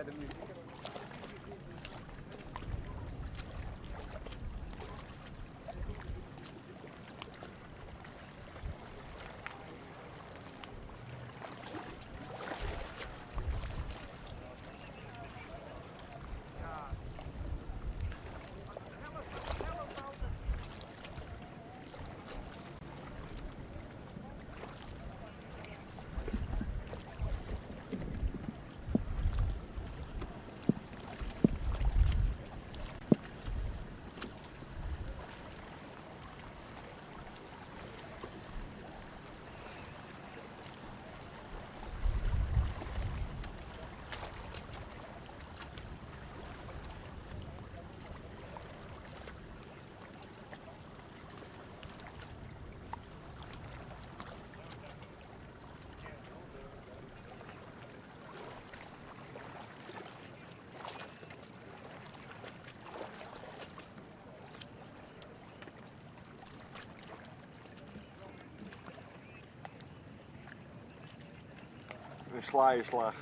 de muziek. Een slaaienslag.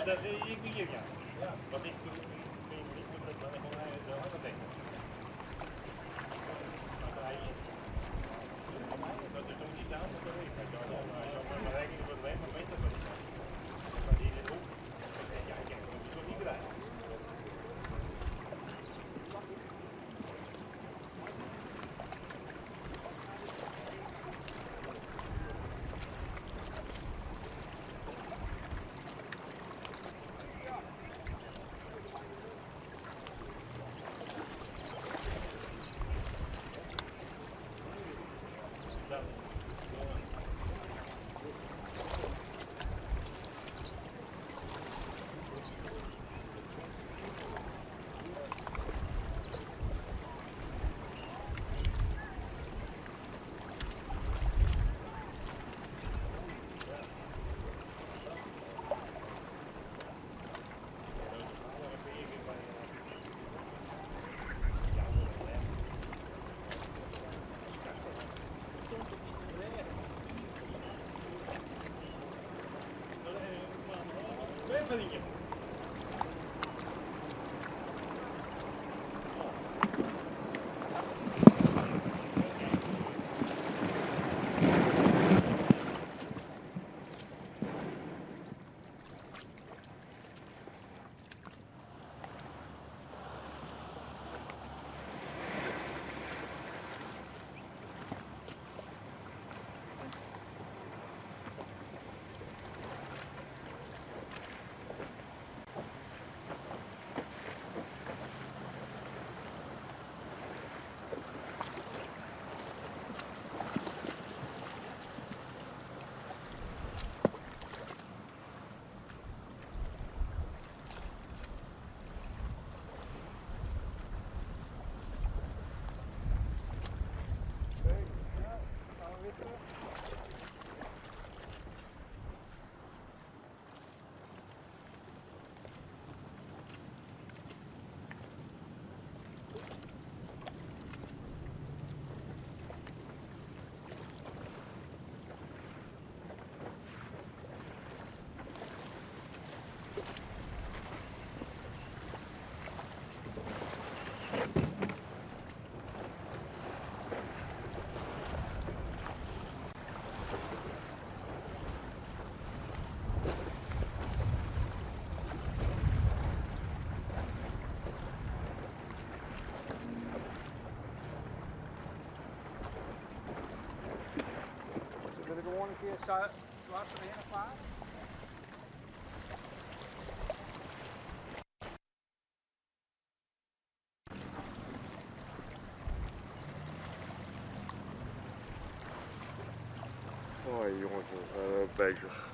Dat ik ben hier, ja. Wat ik doe, niet moet dan gewoon de handen denken. Dat is toch niet aan, dat weet ik. Als je maar rekening voor de moment dat is. Maar die in de hoek. Ja, ik denk dat is toch niet rijden. dwars erheen varen? Oh jongens, bezig.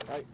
Hoi.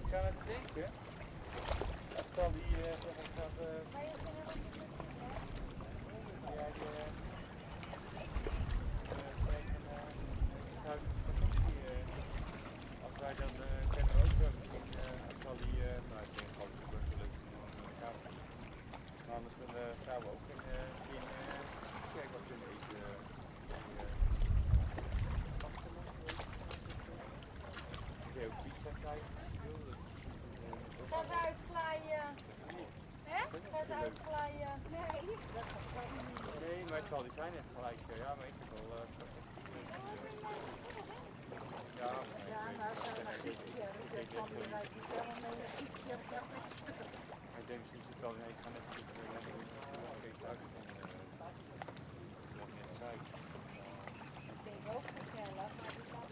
Ik zou net denken, als stel die zeggen ik gaat als wij dan kennen ook misschien als stel die nou ik denk gewoon super leuk van kamer. Maar anders dan zouden we ook in kijk wat kunnen eten. Kun je ook pizza krijgen? Ga ze uitglijden. Hè? Ga ze uitglijden. Nee. Nee, maar het zal die zijn echt gelijk. Ja, maar ik heb wel ja, Maar zo'n gietje, dat kan je niet helemaal mee een gietje. ik denk misschien zit het wel in. Ik ga net zo goed thuis komen. Dat is wat net zei. Ik denk ook gezellig, maar die kan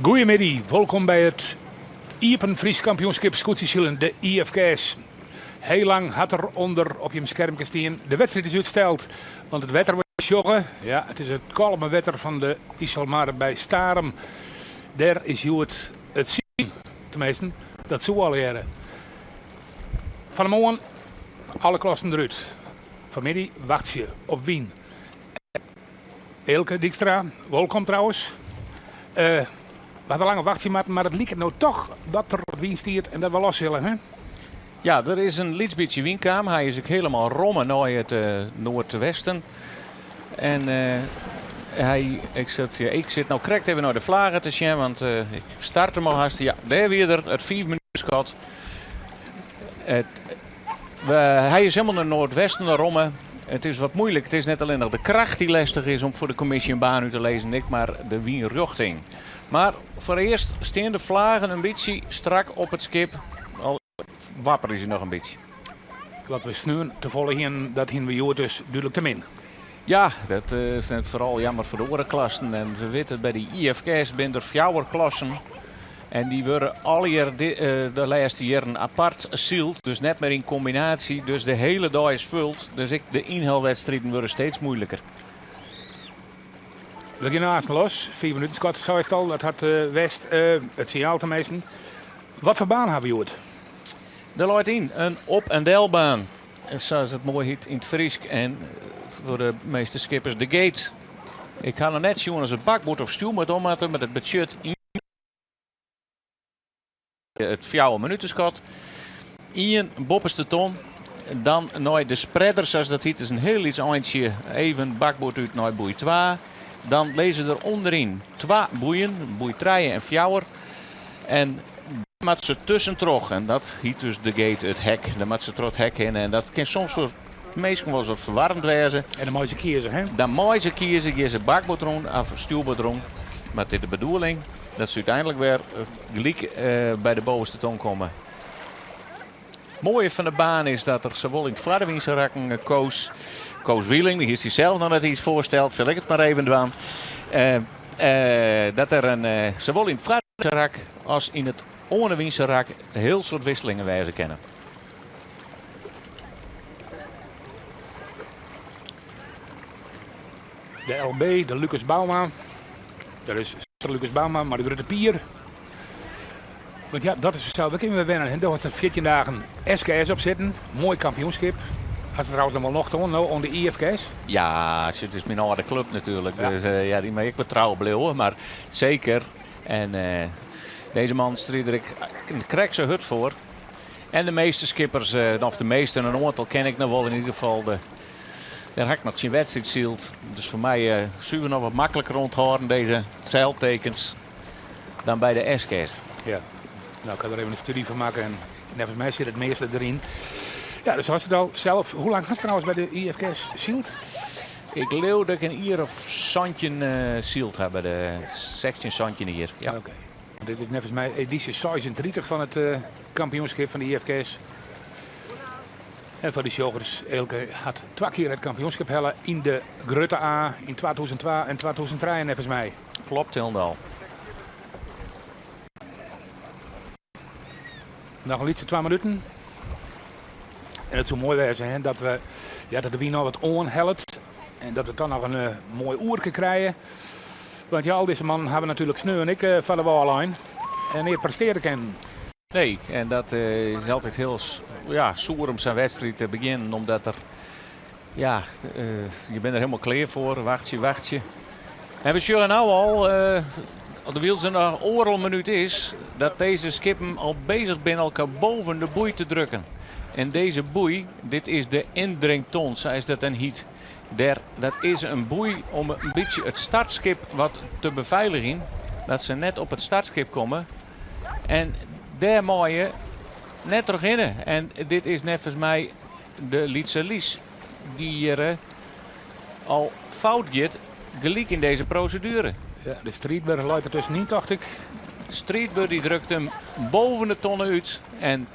Goedemiddag, welkom bij het Iepen Fries kampioenschap scootiezielen, de IFK's. Heel lang had er onder op je schermpje staan. De wedstrijd is uitgesteld, want het wetter was joggen. Ja, het is het kalme wetter van de Iselmar bij Starum. Daar is hoe het zien, tenminste, dat zou al jaren. Van de morgen, alle klassen eruit. Vanmiddag wacht je op Wien. Elke Dijkstra, welkom trouwens. We hadden lange wachtje, maar het liep nou toch dat er op Wien stiert en dat we los zullen, hè? Ja, er is een lietsbietje Wienkaam. Hij is ook helemaal rommen naar het noordwesten. En ik zit nou correct even naar de vlagen te zien, want ik start hem al haast. Ja, daar weer het 5 minuten schot. Hij is helemaal naar noordwesten, naar rommen. Het is wat moeilijk. Het is net alleen nog de kracht die lastig is om voor de commissie een baan uit te lezen, maar de Wien-richting. Maar voor eerst staan de vlagen een beetje strak op het schip. Al wapper is hij nog een beetje. Wat we sneeuwen te volgen, dat hebben we jou dus duidelijk te min. Ja, dat is net vooral jammer voor de orenklassen. En we weten bij de IFK's zijn er 4 klassen. En die worden al de laatste jaren apart sealed. Dus net meer in combinatie. Dus de hele dag is vult. Dus de inhaalwedstrijden worden steeds moeilijker. We gaan naast los. 4 minuten scott, zo is het al. Dat had West het signaal te meesten. Wat voor baan hebben we het? Er loopt in een op- en delbaan. En zoals het mooi heet in het Fries. En voor de meeste skippers de gate. Ik ga er net zien als het bakboord of stuur moet ommaten met het budget in het 4 minuten schot. Ian bopperste ton. Dan naar de spreader, zoals dat heet, is een heel iets eindje. Even bakboord uit naar boei 2. Dan lezen er onderin 2 boeien, boei 3 en 4. En dan moet ze tussen trog. En dat heet dus de gate, het hek. Dan moet ze trot hek in. En dat kan soms voor meestal wel eens wat verwarmd wezen. En dan moet je kiezen, hè? Dan moet je kiezen, je ze bakboord rond of stuurboord rond. Maar dit is de bedoeling dat ze uiteindelijk weer gelijk bij de bovenste ton komen. Het mooie van de baan is dat er zowel in het Vlaardewinse rakken Koos Wieling, die is hij zelf nog net iets voorstelt, zal ik het maar even doen. Dat er zowel in het Vlaardewinse rak als in het Oornewinse rak heel soort wisselingen wijzen kennen. De LB, de Lucas Bauma. Dat is Lucas Bauma, maar de Rutte Pier. Want ja, dat is zo. We kunnen weer wennen. En daar was er 14 dagen SKS op zitten. Mooi kampioenschap. Had ze trouwens nog wel nog te nou onder de IFK's? Ja, het is mijn oude club natuurlijk. Ja. Dus ja, die mag ik wel trouw blijven, maar zeker. En deze man strijd ik krijg zijn hut voor. En de meeste skippers, of de meeste, een aantal ken ik nog wel in ieder geval. Daar had ik nog zijn wedstrijd zield. Dus voor mij zullen we nog wat makkelijker onthouden deze zeiltekens dan bij de SK's. Ja. Nou, ik kan er even een studie van maken. En volgens mij zit het meeste erin. Ja, dus was het al zelf. Hoe lang was het trouwens bij de IFK's zield? Ik leeuw dat ik een hier of Santje zield heb bij de section Santje hier. Ja. Oké. Dit is volgens mij editie 36 van het kampioenschap van de IFK's. En voor de joggers, Elke had 2 keer het kampioenschap hellen in de Grutte A in 2002 en 2003 volgens mij. Klopt helemaal. Nog een liedje 2 minuten. En het zou mooi wezen hè, dat we de Wien nog wat onhelpt. En dat we dan nog een mooi oerke krijgen. Want ja, al deze mannen hebben natuurlijk sneeuw en ik van de wallijn. En hier presteren kan. Nee, en dat is altijd heel zoer om zijn wedstrijd te beginnen. Omdat er, je bent er helemaal klaar voor. Wacht je. En we zien nu al, de wiels een oorlog minuut is, dat deze skippen al bezig zijn elkaar boven de boei te drukken. En deze boei, dit is de indrington, zoals dat een heet. Dat is een boei om een beetje het startskip wat te beveiligen. Dat ze net op het startskip komen. En daar moet je net terug in. En dit is net volgens mij de Lietse Lies. Die hier al fout gaat, gelijk in deze procedure. Ja, de Streetberg luidt er tussenin, dacht ik. Streetberg die drukt hem boven de tonnen uit. En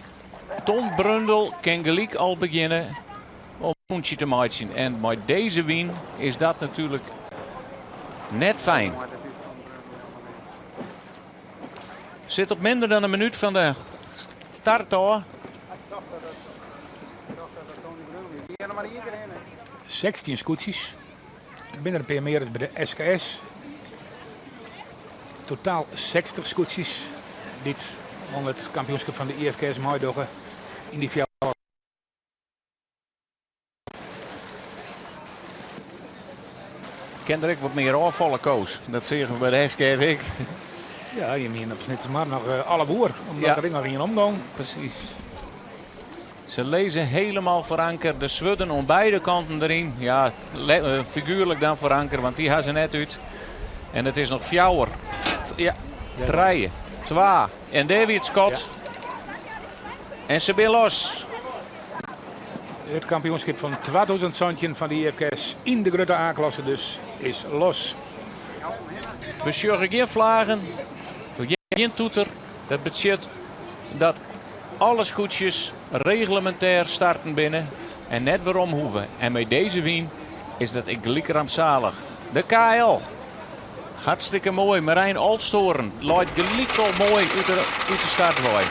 Ton Brundel kan gelijk al beginnen om een te maken. En met deze win is dat natuurlijk net fijn. Zit op minder dan een minuut van de start hoor. 16 scootjes. Binnen een paar meer is bij de SKS. Totaal 60 scootjes. Dit om het kampioenschap van de IFKS Maidoggen in die fjouwer. Ken er ook wat meer afvallen, Koos. Dat zeggen we bij de SKS ik. Ja, je moet op snitsen maar nog alle boer. Omdat Ja. er nog in omgang. Precies. Ze lezen helemaal voor anker. De zwudden aan beide kanten erin. Ja, figuurlijk dan voor anker, want die gaan ze net uit. En het is nog fjouwer. Ja, 3, 2. En daar weer het schot. En ze zijn los. Het kampioenschap van 2017 van de IFKS in de Grutte A-klasse dus is los. We sjorgen geen vlagen. Geen toeter. Dat betekent dat alle scootjes reglementair starten binnen. En net waarom hoeven. En met deze wien is dat ik gelijk rampzalig. De KL. Hartstikke mooi. Marijn Alstoren. Luidt gelijk al mooi uit de startwaai.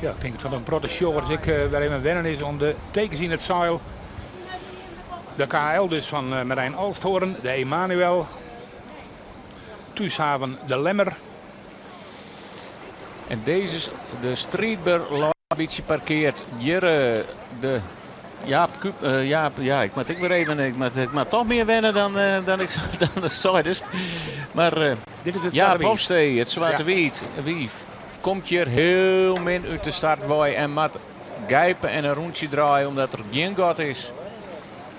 Ja, ik denk van een protestjogers waar even wennen is om de tekens in het zeil. De KL dus van Marijn Alsthoorn, de Emanuel. Thuishaven de Lemmer. En deze is de Streetber beetje parkeert. Hier de Jaap, ja, ik moet weer even, ik moet toch meer wennen dan de Zuidest. Maar Dit is het Jaap Zwarte Wief. Hofstee, het Zwarte Wief, komt hier heel min uit de startwaai en moet gijpen en een rondje draaien omdat er geen gat is.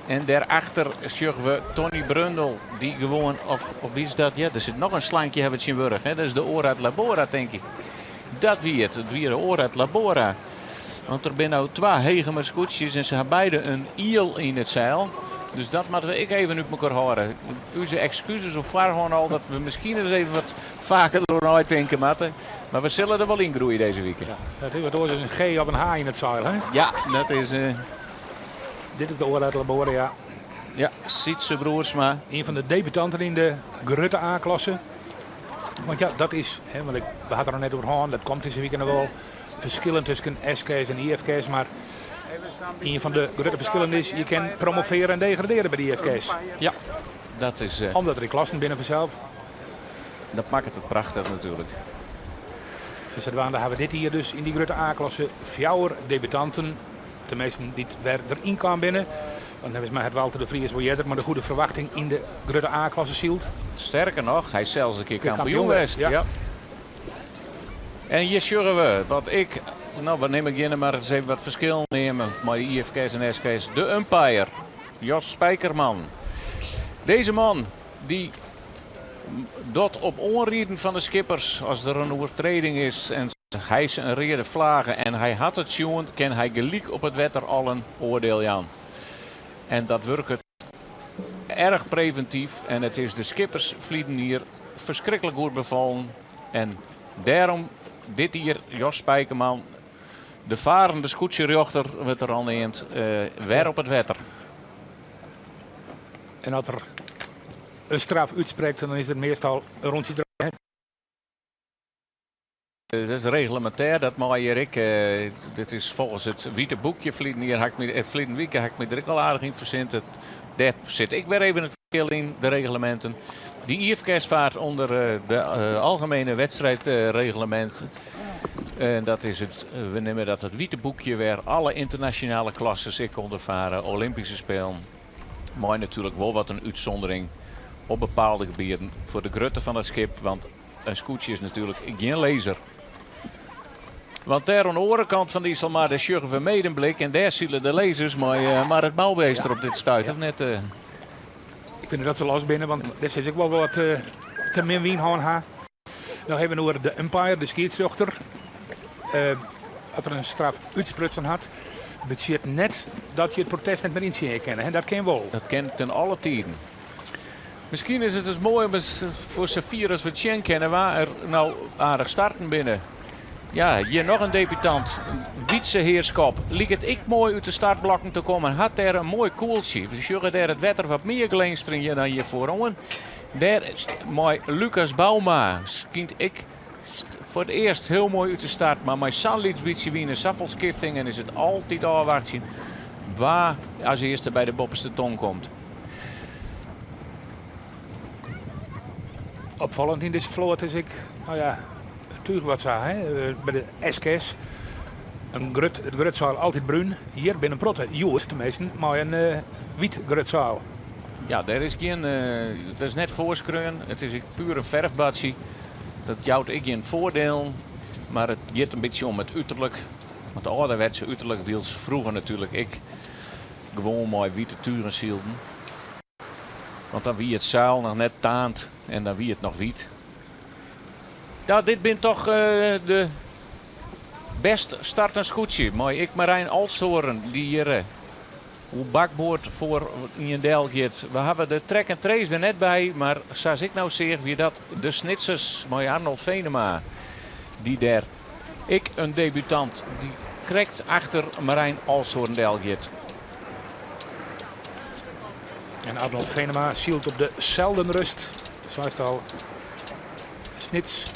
En daarachter zien we Tony Brundel, die gewoon, of wie is dat? Ja, er zit nog een slankje hebben we in Wurg. Dat is de Orad Labora, denk ik. Dat wie het weer de Orad Labora. Want er zijn nou 2 Hegemer scootjes en ze hebben beide een iel in het zeil. Dus dat moeten we even uit elkaar horen. Onze excuses op voorhand al dat we misschien eens even wat vaker erover uitdenken moeten. Maar we zullen er wel in groeien deze week. Ja, het is wat ooit een G of een H in het zeil. Hè? Ja, dat is Dit is de oor uit Laboria. ja, Sietse Broersma. Een van de debutanten in de Grutte A-klasse. Want ja, dat is, hè, want we hadden er net over gehad, dat komt deze weekend nog wel. Verschillen tussen SK's en IFK's, maar een van de grote verschillen is, je kan promoveren en degraderen bij de IFK's. Ja, dat is... Omdat er in klassen binnen vanzelf. dat maakt het prachtig natuurlijk. Dus dan hebben we dit hier dus in die Grutte A-klasse. 4 debutanten, tenminste die er erin kwamen binnen. Dan hebben ze maar het Walter de Vries maar de goede verwachting in de Grutte A-klasse zielt. Sterker nog, hij is zelfs een keer Kampioen kampioen geweest. geweest, ja. Ja. En hier zullen we, wat ik, nou wat neem ik in, maar eens even wat verschil nemen. Maar IFK's en SK's, de umpire, Jos Spijkerman. Deze man, die doet op onrieden van de skippers als er een overtreding is en hij is een reden vlagen en hij had het tjoen, kan hij gelijk op het wetter al een oordeel aan. En dat werkt het erg preventief en het is de skippers vliegen hier verschrikkelijk goed bevallen. En daarom dit hier, Jos Spijkerman, de varende scootserjochter, wat er al neemt, weer op het wetter. En als er een straf uitspreekt, dan is het meestal een rondje draaien. Dat is reglementair, dat mag hier ik. Dit is volgens het witte boekje Vlieten Wieken heb ik me er ook al aardig in verzint. Daar zit ik weer even het verschil in, de reglementen. Die IFK's vaart onder de algemene wedstrijdreglement. En dat is het, we nemen dat het witte boekje waar alle internationale klasses ik ondervaren, Olympische Spelen. Maar natuurlijk wel wat een uitzondering op bepaalde gebieden voor de grutte van het schip, want een scootje is natuurlijk geen laser. Want daar aan de overkant van die zal maar de sjuggen van Medemblik en daar zullen de lasers maar het mouwbeester op dit stuit, of net? Ik vind dat ze los binnen, want dit is ook wel wat te min wien gaan. Dan hebben we nu de umpire, de scheidsrechter. Als er een straf uitsprutsen had, betekent net dat je het protest net meer in zien herkennen. En dat kan wel. Dat kent ten alle tijden. Misschien is het dus mooi om eens voor Safir als we Chen kennen, waar er nou aardig starten binnen. Ja, hier nog een debutant, Wietse Heerskop. Liek het ik mooi uit de startblokken te komen. Had daar een mooi koeltje. We zullen daar het wetter wat meer glinsteren dan hier vooraan. Daar is mooi Lucas Bauma. Skient ik voor het eerst heel mooi uit de start. Maar mijn Sanlitz beetje wie een Saffelskifting. En is het altijd afwacht zien waar als eerste bij de bopperste tong komt. Opvallend in deze vloot is ik, nou ja, natuurlijk wat zo, hè, bij de SK's. Het grutzaal altijd bruin. Hier binnen Protte, Jood tenminste, maar een wit grutzaal. Ja, daar is geen, dat is net voorskreun. Het is puur een verfbatje. Dat jouwt ik geen voordeel. Maar het gaat een beetje om het uiterlijk. Want de ouderwetse uiterlijk wiels vroeger natuurlijk ik gewoon mooi witte turen zielden. Want dan wie het zuil nog net taand en dan wie het nog wiet. Ja, dit bent toch de best startend scootje. Mooi ik Marijn Alstoren die hier hoe bakboord voor in een deel gaat. We hebben de track en trace er net bij, maar zoals ik nou zeg wie dat de snitsers, mooi Arnold Venema, die daar ik een debutant die krijgt achter Marijn Alstoren deel gaat. En Arnold Venema zielt op de zeldenrust. Zoals het al. Snits.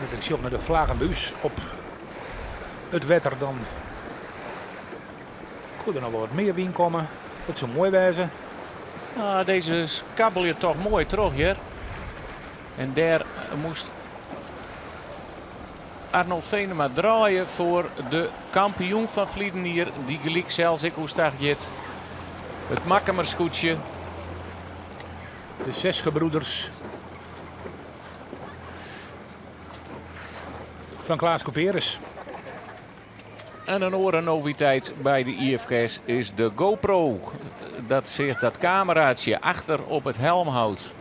Ik zie ook naar de vlagenbuis op het wetter dan. Kon er nog wel wat meer wien komen. Dat zou mooi wezen. Ah, deze kabbel je toch mooi terug hier. En daar moest Arnold Venema draaien voor de kampioen van Vlieden hier. Die gelijk zelfs ik hoe start het. Het makkemerscootje. De 6 gebroeders van Klaas Couperus. En een orennoviteit bij de IFK's is de GoPro. Dat zich dat cameraatje achter op het helm houdt.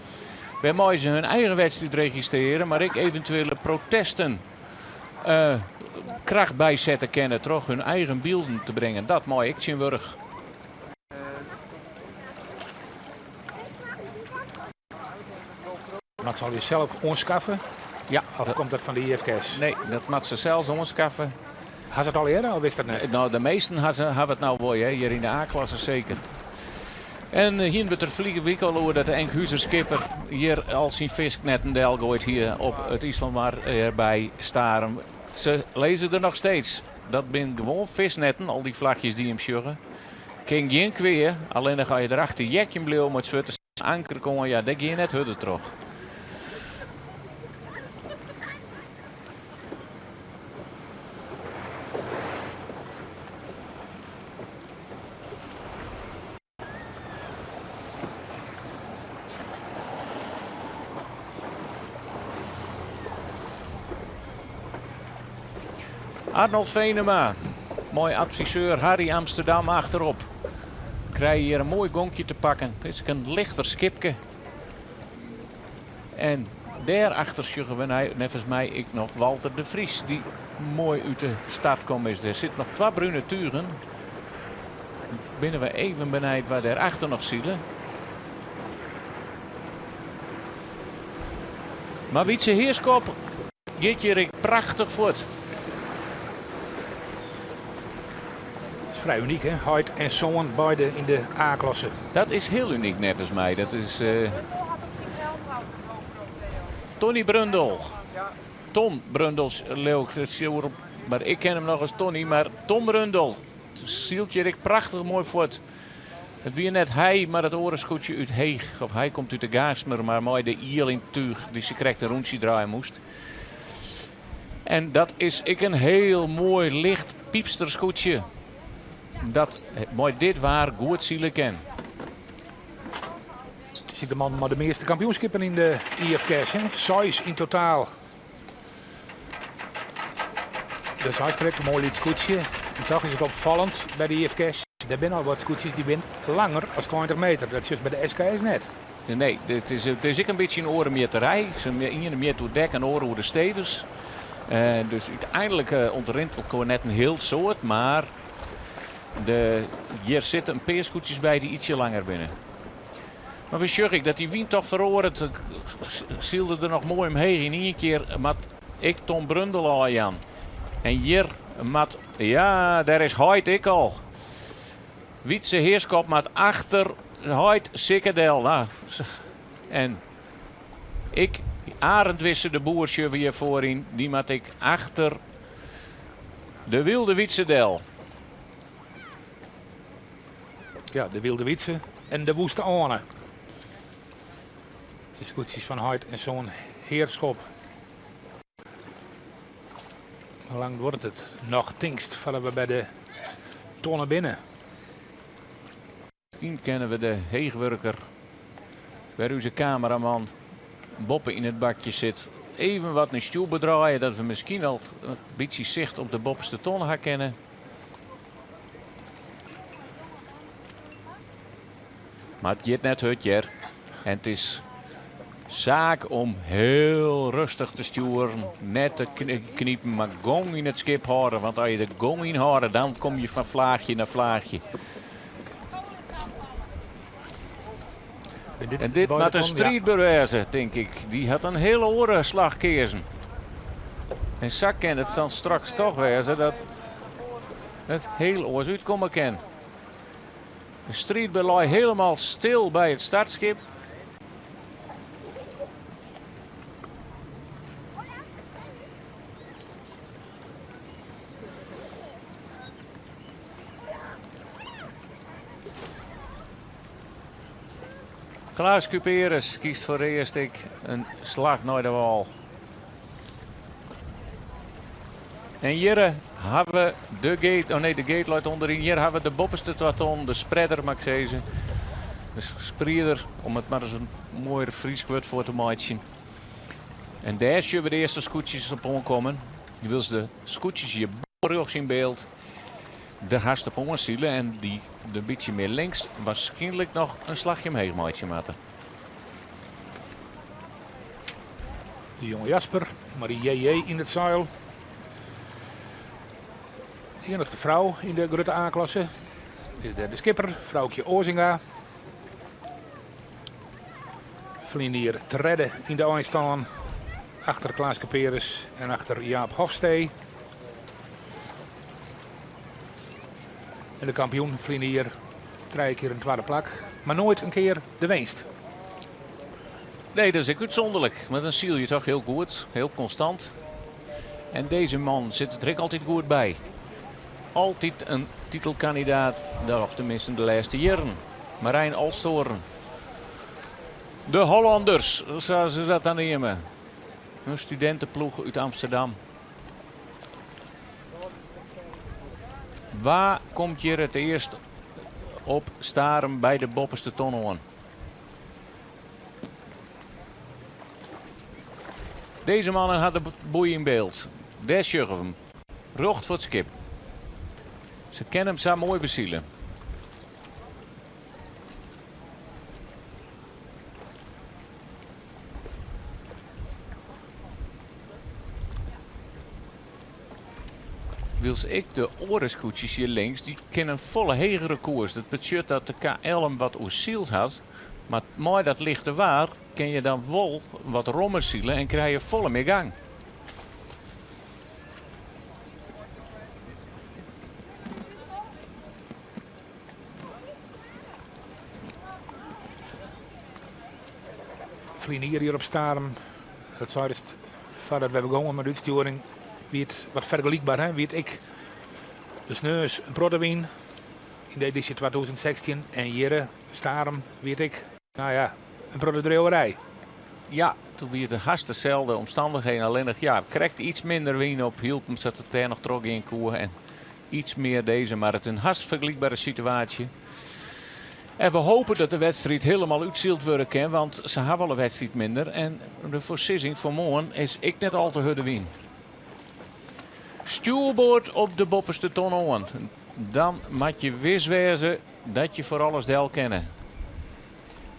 Bij mij ze hun eigen wedstrijd registreren, maar ik eventuele protesten kracht bijzetten kennen, toch hun eigen beelden te brengen. Dat mooi ik Tjinburg. Dat zal je zelf onschaffen? Ja. Of komt dat van de IFK's? Nee, dat moet ze zelfs onschaffen. Had ze het al eerder of wist dat net? Nou, de meesten hebben het nou wel, hè? Hier in de A-klasse zeker. En hier wordt er vliegen wikkel over dat de Enkhuizer skipper hier al zijn visnetten deel gooit hier op het IJsland waar erbij staren. Ze lezen er nog steeds. Dat zijn gewoon visnetten, al die vlagjes die hem sjuggen. Geen geen kweer, alleen dan ga je erachter jekje bleef met z'n anker komen, ja, dat ga je net hudden terug. Arnold Venema, mooi adviseur Harry Amsterdam achterop. Krijg je hier een mooi gonkje te pakken. Dit is een lichter skipje. En daarachter sjuggen we nevens mij ik nog Walter de Vries. Die mooi uit de start komt. Er zitten nog 2 bruine turen. Binnen we even benijd waar daarachter nog zielen. Maar Wietse Heerskop gaat hier prachtig voort. Vrij uniek, hè? Hoyt en Zoon, beide in de A-klasse. Dat is heel uniek, nevens mij. Dat is Tony Brundel. Tom Brundels, leuk. Maar ik ken hem nog als Tony. Maar Tom Brundel zielt je prachtig mooi voort. Het weer net hij, maar het orenscootje uit Heeg. Of hij komt uit de Gaasmer, maar mooi de iel in tuig. Die ze krijgt een rondje draaien moest. En dat is een heel mooi licht piepsterscootje. Dat mooi dit waar goed zielen ken. Het is de man met de meeste kampioenschappen in de IFK's. 6 in totaal. Dus hij krijgt een mooi lied scootje. En toch is het opvallend bij de IFK's. Er zijn al wat scootjes die zijn langer dan 20 meter. Dat is juist bij de SK's net. Nee, het is ik een beetje een orenmeterij. Ze een meer toe dek en oren hoe de stevens. Dus uiteindelijk ontrintelt gewoon net een heel soort. Maar hier zitten een paar scootjes bij die ietsje langer binnen. Maar we zag ik dat die wind toch verhoord. Ik zielde er nog mooi omheen. In één keer met ik Tom Brundel aan. En hier met, ja, daar is Hoyt ik al. Wietse Heerskop met achter Hoyt Sikkerdel. Nou, en ik, Arend Wisse de Boersje weer voorin. Die met ik achter de Wilde Wietsedel. Ja, de Wilde Wietse en de Woeste Ane. De scootjes van Hoyt en zo'n Heerschop. Hoe lang wordt het? Nog tingst vallen we bij de tonnen binnen. Misschien kennen we de heegwerker. Waar onze cameraman Boppen in het bakje zit. Even wat een stoel bedraaien. Dat we misschien al een beetje zicht op de bopperste ton gaan kennen. Maar het gaat net hutjer. En het is zaak om heel rustig te sturen. Net te kniepen, maar gong in het schip houden. Want als je de gong in houdt, dan kom je van vlaagje naar vlaagje. En dit met een strijdbewijzer, denk ik. Die had een hele orenslag keersen. En Zak kan het dan straks toch wezen dat het heel oors uitkomen kan. De strijdbelui helemaal stil bij het startschip. Klaas Cuperus kiest voor eerst een slag naar de wal. En hier hebben we de gate, oh nee, de gate luidt onderin. Hier hebben we de bopperste twaton, de spreader mag ik zeggen. De spreader, om het maar eens een mooier Fries woord voor te maken. En daar zullen we de eerste scootjes op aankomen. Je wil de scootjes hier borg in beeld. Daar haast op onzielen en die een beetje meer links waarschijnlijk nog een slagje omheen maken. De jonge Jasper, Marie J.J. in het zeil. De enigste vrouw in de Grutte A-klasse is de skipper, vrouwtje Ozinga. Vlienier te redden in de eindstand. Achter Klaas Cuperus en achter Jaap Hofstee. En de kampioen Vlienier 3 keer een tweede plak, maar nooit een keer de winst. Nee, dat is uitzonderlijk. Maar dan zie je toch heel goed, heel constant. En deze man zit er altijd goed bij. Altijd een titelkandidaat, of tenminste de laatste jaren. Marijn Alstoren. De Hollanders, zoals ze dat dan nemen. Een studentenploeg uit Amsterdam. Waar komt je het eerst op staren bij de bopperste ton? Deze mannen hadden boei in beeld. Daar sjuggen we hem. Rocht voor het schip. Ze kennen hem zo mooi bezielen. Wils ik de orenscootjes hier links, die kennen een volle hegere koers. Dat betekent dat de KL hem wat oerzield had. Maar mooi dat lichte waar, kun je dan wel wat rommerzielen en krijg je volle meer gang. Vlienier hier op Starem. Dat zou dus voordat we begonnen met de uitsturing. Wie het wat vergelijkbaar, hè? Wie het ik. De Sneus, een Proddewien in de editie 2016. En hier, Starem, weet ik. Nou ja, een Proddedreeuwerij. Ja, toen weer de haast dezelfde omstandigheden. Alleen nog, ja, krijgt iets minder wien op. Hielp hem zat het daar nog trok in koer. En iets meer deze, maar het is een haast vergelijkbare situatie. En we hopen dat de wedstrijd helemaal uitzield worden kan. Want ze hebben al een wedstrijd minder. En de voorzissing voor morgen is ik net al te hudde wien. Stuurboord op de bopperste ton. Dan moet je wis wezen dat je voor alles deel kennen.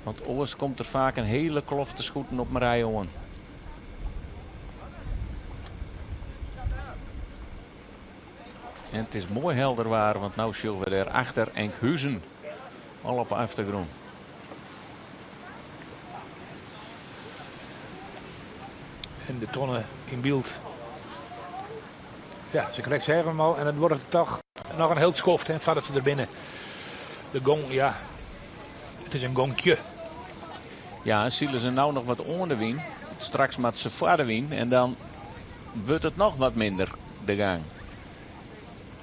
Want anders komt er vaak een hele klofte schoeten op mijn rij aan. En het is mooi helder waar, want nu zullen we er achter Enkhuizen al op achtergrond. En de tonnen in beeld. Ja, ze krijgt ze helemaal. En het wordt toch nog een heel schoft. En vatten ze er binnen. De gong, ja. Het is een gongje. Ja, zullen ze nou nog wat onder wien. Straks met ze verder wien. En dan wordt het nog wat minder, de gang.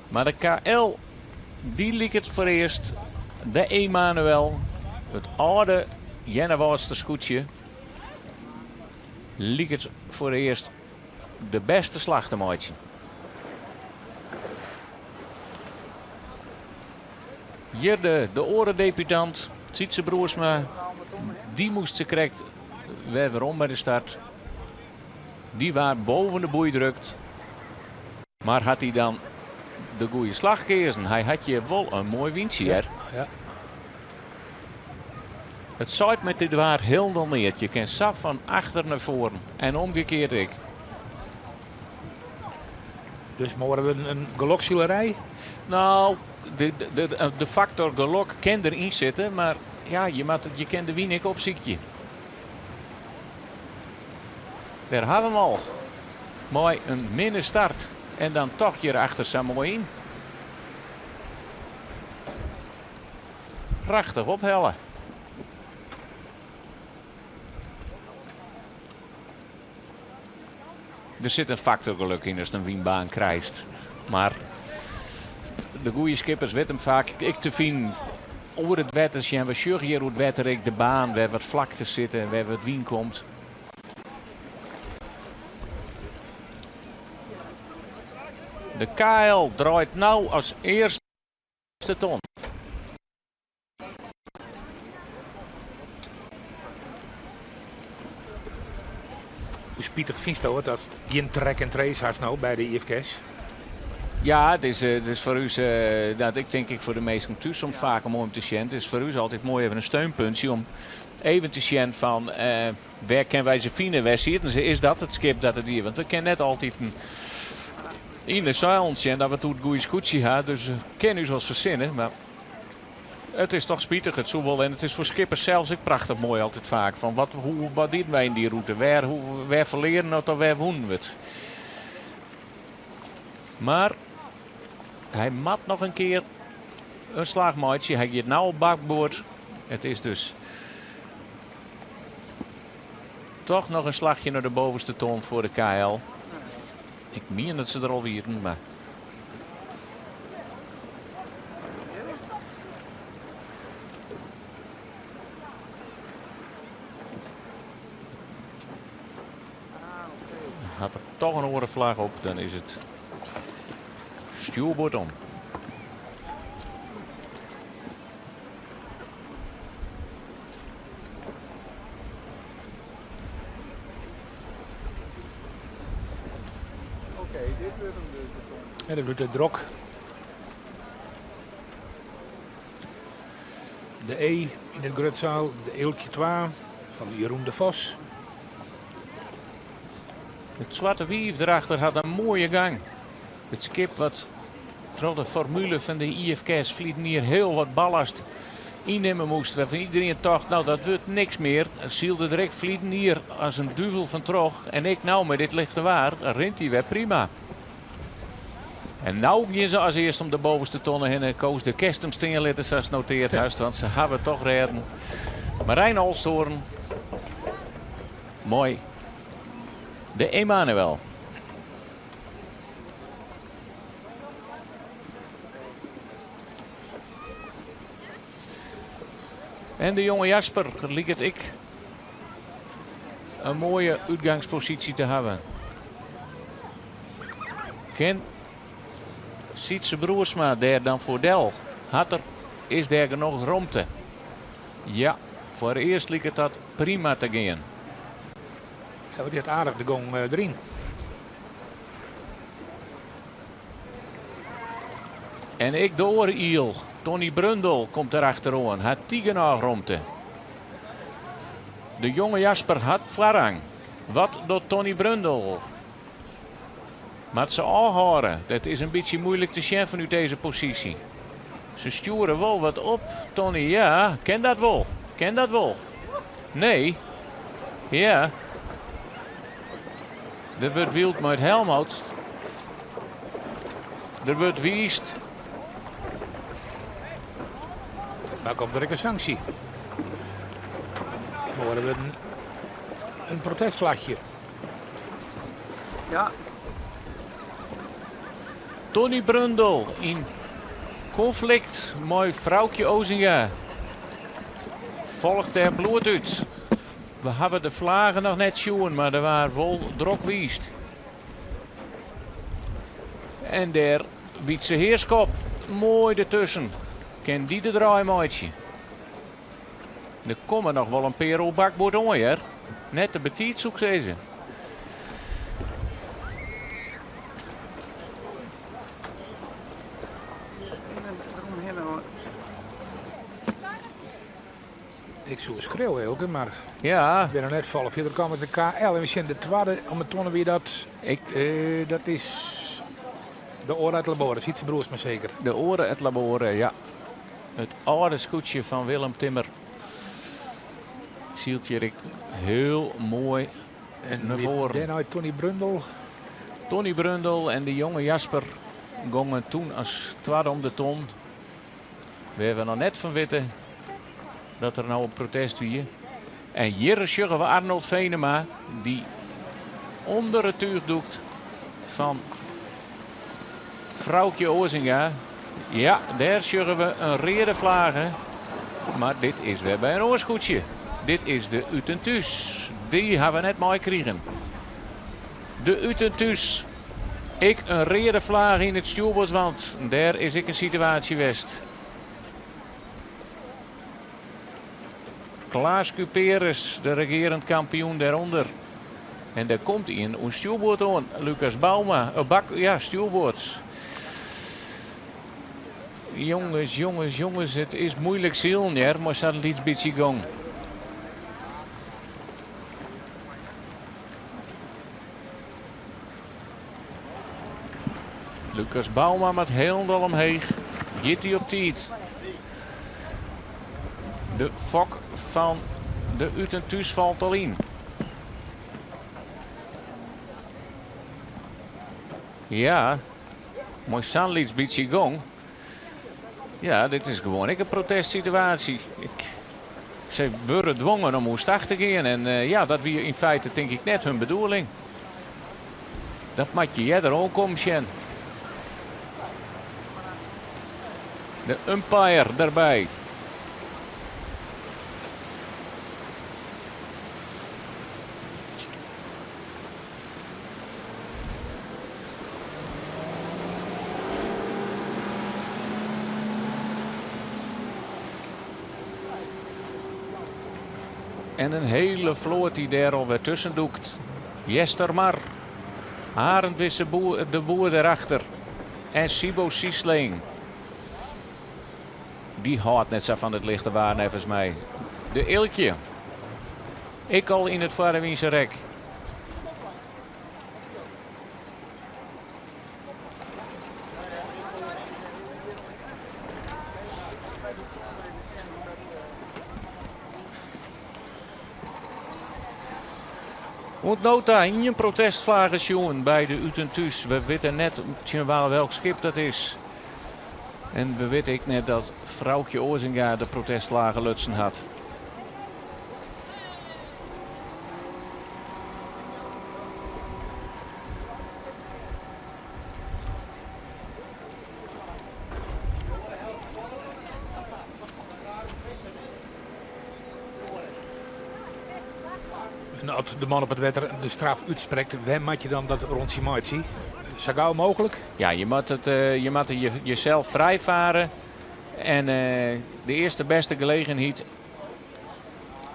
Maar de KL, die liep het voor eerst. De Emanuel. Het oude Jennewaardse scootje. Liep het voor eerst de beste slag te maken. Hier de orendebutant, Sietse Broersma, die moest ze correct weer om bij de start. Die waren boven de boei drukt. Maar had hij dan de goede slag gekezen? Hij had je wel een mooi windje hier. Ja. Het zuid met dit waar heel niet. Je kan sap van achter naar voren. En omgekeerd ik. Dus morgen we een gelokzielerij. Nou, de factor gelok kan erin zitten. Maar ja, je kan de wien ik op ziekje. Daar hebben we hem al. Mooi een minder start. En dan toch hier achter Samoa in. Prachtig ophellen. Er zit een factor geluk in als je een wienbaan krijgt. Maar de goede skippers weten hem vaak. Ik te zien over het wetter. En we zorgen hier hoe het wetter ik de baan. Waar wat vlakte zitten. Waar wat wien komt. De KL draait nou als eerste ton. Hoe spietig vindt het dat het geen track and trace had nou bij de IFK's? Ja, het is voor u, dat ik denk ik voor de meesten thuis om vaak mooi om te zien. Het is voor u altijd mooi even een steunpuntje om even te zien van waar kunnen wij ze vinden, waar zitten ze, is dat het skip dat het hier. Want we kennen net altijd in de silence en dat we toen het goede scootje hadden. Dus we kennen u zoals verzinnen, maar het is toch spietig het zo wel. En het is voor skippers zelfs ook prachtig mooi altijd vaak. Van wat deden wij in die route? Waar verleren het of waar wonnen we het? Maar hij mat nog een keer een slagmaatje. Hij gaat nou op bakboord. Het is dus toch nog een slagje naar de bovenste ton voor de KL. Ik meen dat ze er al wieren, maar had er toch een orenvlag op, dan is het stuurboord om. En dat doet de drok. De E in het grutzaal, de Eeltje 2 van Jeroen de Vos. Het zwarte wief erachter had een mooie gang. Het skip wat door de formule van de IFK's vliegen hier heel wat ballast innemen moest. Waarvan iedereen dacht, nou dat wordt niks meer. Zielde direct vliegen hier als een duvel van trog. En ik nou met dit lichte waar, rent hij weer prima. En nou gaan ze als eerst om de bovenste tonnen heen. Koos de Kestemsteenletters zoals noteerd huis. Want ze hebben toch redden. Marijn Olsthoorn. Mooi. De Emanuel. En de jonge Jasper liet het ik een mooie uitgangspositie te hebben. Ken Sietse Broersma daar dan voor Del. Is daar genoeg ruimte? Ja, voor eerst liep het dat prima te gaan. Ja, die had aardig de gong erin. En ik door Iel. Tony Brundel komt erachteraan. Had die genoeg ruimte. De jonge Jasper had Flarang. Wat doet Tony Brundel? Maar ze aanhouden. Dat is een beetje moeilijk te zien vanuit deze positie. Ze sturen wel wat op. Tony, ja, ken dat wel. Ken dat wel. Nee. Ja. Er wordt wild met Helmut. Er wordt wiest. Maar komt er ook een sanctie. Dan worden we een protestvlagje. Ja. Tony Brundel in conflict met vrouwtje Ozinga. Volgt er bloed uit. We hebben de vlagen nog net zien, maar er waren vol drok wiest. En daar biedt ze heerskop mooi ertussen. Ken die de draaimaaitje. Er komen nog wel een paar op bakboord aan, hè. Net de betiet zoek ze. Ik zou schreeuwen, Elke, maar Ja, ik ben er net vallen. Verder kwam met de KL en we zijn de tweede om het tonen wie dat. Dat is de oor uit Laboren. Ziet zijn broers maar zeker. de oren het laboren, ja. Het oude scootje van Willem Timmer. Het zieltje Rick heel mooi naar voren. Dan uit Tony Brundel. Tony Brundel en de jonge Jasper gingen toen als tweede om de ton. We hebben nog net van weten dat er nou een protest was. En hier zeggen we Arnold Venema die onder het tuig doekt van vrouwtje Ozinga. Ja, daar zeggen we een rede vlagen. Maar dit is weer bij een oorschoetje. Dit is de Utentus. Die hebben we net mooi gekregen. De Utentus. Ik een rede vlaag in het stuurboord, want daar is ik een situatie west. Klaas Cuperus, de regerend kampioen daaronder. En daar komt hij in een stuurboord aan. Lucas Bauma, stuurboord. Jongens, het is moeilijk zielen, ja, maar staat het iets beetje gang. Lucas Bauma met helemaal omheen. Gaat hij op tijd. De fok van de Utentus valt al in. Ja, mooi Sanlits beetje gong. Ja, dit is gewoon een protestsituatie. Ze worden gedwongen om hoe achter te gaan. En ja, dat was in feite denk ik net hun bedoeling. Dat moet je er ook om, Sjen. De umpire daarbij. En een hele vloot die daar alweer tussen doekt. Jestermar. Arend Wisse de boer daarachter. En Sibo Siesling. Die houdt net zo van het lichte waar nevens mij. De Ilkje. Ik al in het Varewiense rek. Want nota in een protestvlagen zien bij de Utentus. We weten net welk schip dat is. En we weten ik net dat vrouwtje Ozinga de protestvlagen lutsen had. En als de man op het wetter de straf uitspreekt, waar maak je dan dat rondje maat zie? Zo gauw mogelijk? Ja, je moet jezelf vrijvaren. En de eerste beste gelegenheid.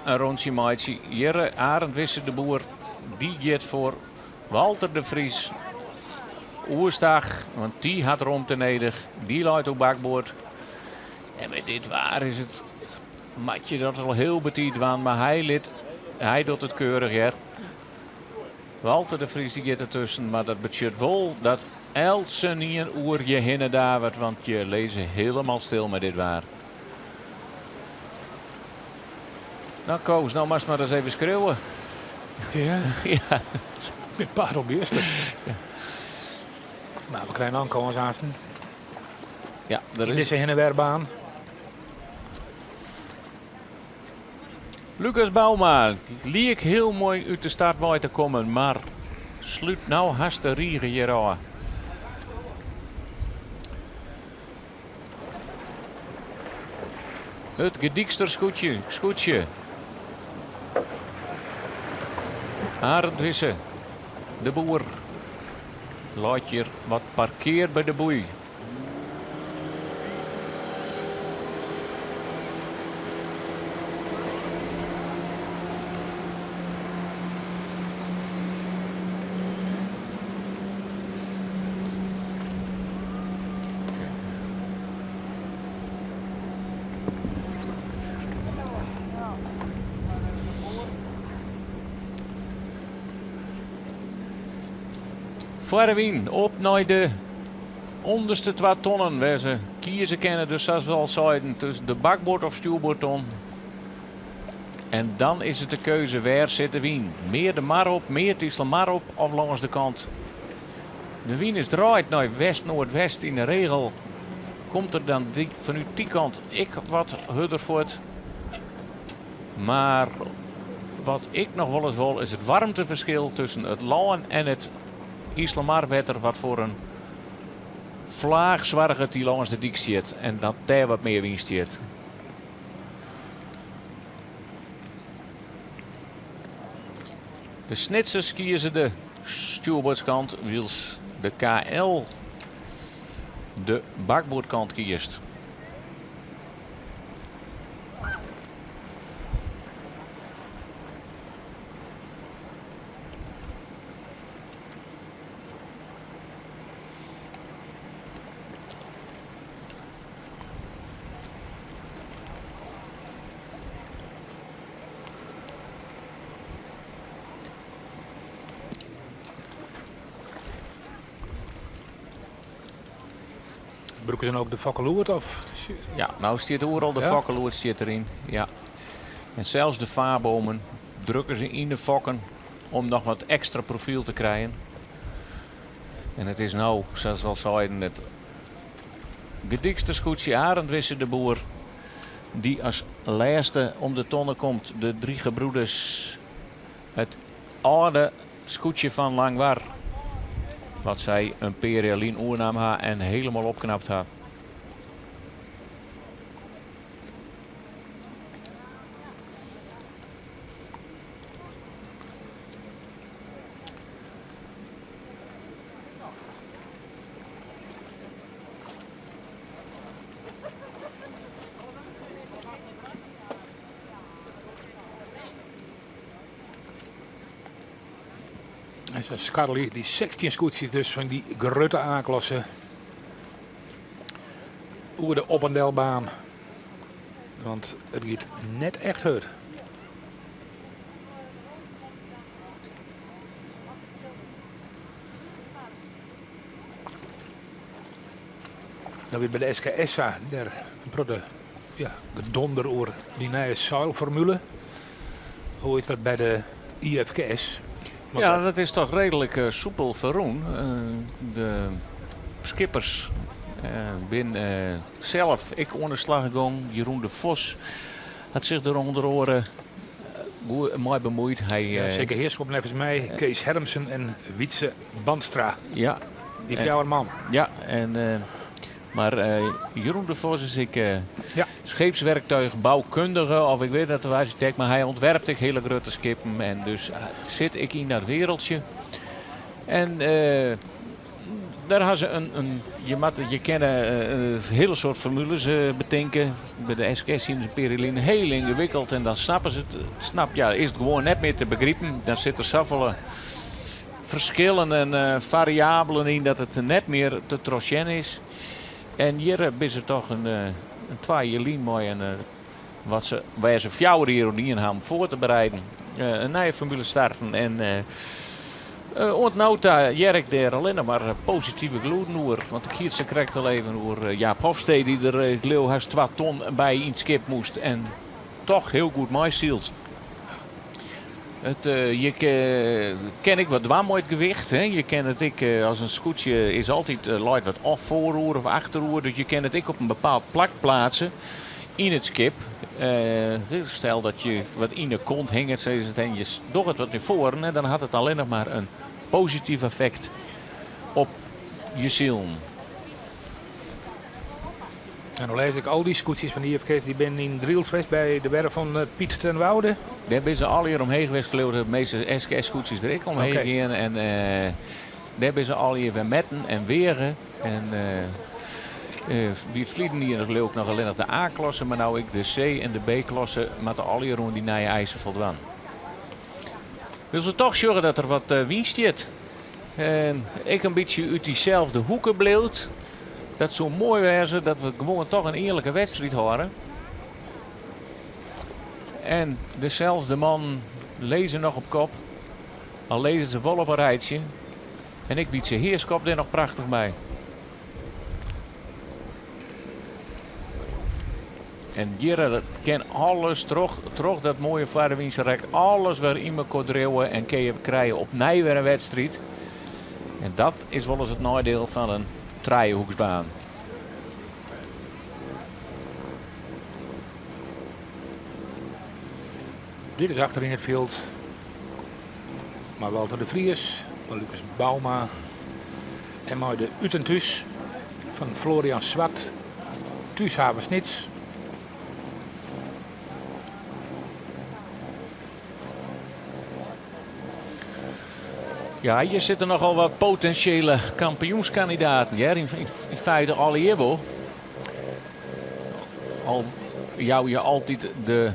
Een rondje maatje. Hier Arend Wisse de boer. Die gaat voor Walter de Vries. Oerstag. Want die had rond te nedig. Die luidt op bakboord. En met dit waar is het. Matje dat al heel betiet waan. Maar hij doet het keurig, ja. Walter de Vries die gaat ertussen, maar dat betekent wel dat Elsen niet een oerje hinnen daar wordt, want je leest helemaal stil met dit waar. Nou Koos, nou mag maar eens even schreeuwen. Ja. Ja. Met paard op eerste. Nou, we krijgen aankomst aanstaan. Ja, er In is deze heen-en-weerbaan. Lucas Bouma. Het leek heel mooi uit de start bij te komen, maar sluit nou haast de riegen hier aan. Het Gedikster scootje. Arend Wisse, de boer. Laat hier wat parkeer bij de boei. Verwien op naar de onderste 2 tonnen. Waar ze kiezen kennen, dus zoals we al zeiden, tussen de bakboord of stuurboordton. En dan is het de keuze, waar zit de wien? Meer de mar op, meer het Isla mar op of langs de kant. De wien is draait naar west-noordwest in de regel. Komt er dan vanuit die kant ik wat Huddervoort. Maar wat ik nog wel eens wil is het warmteverschil tussen het land en het Islamarwetter, wat voor een vlaag zwarger die langs de dik zit. En dat daar wat meer wind zit. De Snitsers kiezen de stuurboordskant, wils de KL de bakboordkant kiest. Broeken ze ook de Fokkeloert of? Ja, nou staat overal de Ja? fokkeloert zit erin. Ja. En zelfs de vaarbomen drukken ze in de fokken om nog wat extra profiel te krijgen. En het is nou, zoals we al zeiden, het gedikste scootje Arend Wisse de boer. Die als laatste om de tonnen komt. De 3 gebroeders. Het oude scootje van Langwar. Wat zij een perialien oernam ha en helemaal opknapt ha. En zo Scarly, die 16 scootjes dus van die grote aanklassen. Over de op- en delbaan. Want het gaat net echt hard. Dan weer bij de SKSA, daar de donder over die nieuwe zeilformule. Hoe is dat bij de IFKS? Ja, dat is toch redelijk soepel verroen. De skippers binnen zelf, ik onderslag gegaan. Jeroen de Vos had zich er onder oren mooi bemoeid. Hij, zeker heerschap nevens mij, Kees Hermsen en Wietse Bandstra. Ja. Die van jouw man. Ja, en, maar Jeroen de Vos is Ja. scheepswerktuigbouwkundige, of ik weet dat de architect, maar hij ontwerpt ik hele grote skippen. En dus zit ik in dat wereldje. En daar hebben ze je kennen een hele soort formules bedenken. Bij de SKS in de Periline heel ingewikkeld en dan snappen ze het. Is het gewoon net meer te begrijpen. Dan zitten er zoveel verschillen en variabelen in dat het net meer te trochen is. En hier is er toch een 2 lijn mooi en waar ze fjouwer ironieën hebben voor te bereiden. Een nieuwe formule starten en ontnauwt Jerk daar alleen maar positieve gloeden over. Want de Kiertse krijgt al even over Jaap Hofstede die er Gleo has 2 ton bij in het skip moest. En toch heel goed meestielt. Ken ik wat dwam uit gewicht. Hè? Je kent het als een scootje is altijd light wat of voorroer of achteroer. Dus je kan het op een bepaald plak plaatsen in het skip. Stel dat je wat in de kont hangt en je doet het wat naar voren. Dan had het alleen nog maar een positief effect op je ziel. En dan lees ik al die scootjes van de IFK's die ben in Driels geweest bij de werf van Piet ten Woude. Daar zijn ze al hier omheen geweest, geloof ik. De meeste SKS-scootjes er ook omheen gaan. En daar zijn ze al hier weer metten en weren. En wie het vliegen hier geloof ik nog alleen nog de A-klasse, maar nou ik de C en de B-klasse met al hier rond die nieuwe eisen voldaan. Wil ze toch zorgen dat er wat winst zit. En ik een beetje uit diezelfde hoeken bleef. Dat zou mooi wezen dat we gewoon toch een eerlijke wedstrijd houden. En dezelfde man lezen nog op kop. Al lezen ze vol op een rijtje. En ik bied ze heerskop er nog prachtig bij. En hier kan alles terug dat mooie vaardenwinsterrek. Alles waar iemand kan dreeuwen en kan je krijgen op nij weer een wedstrijd. En dat is wel eens het nadeel van een driehoeksbaan. Dit is achter in het veld. Maar Walter de Vries, Lucas Bauma en maar de Utentus van Florian Zwart. Thuis hebben Snits. Ja, hier zitten nogal wat potentiële kampioenskandidaten. Ja, in feite alle hier wel. Al jou je altijd de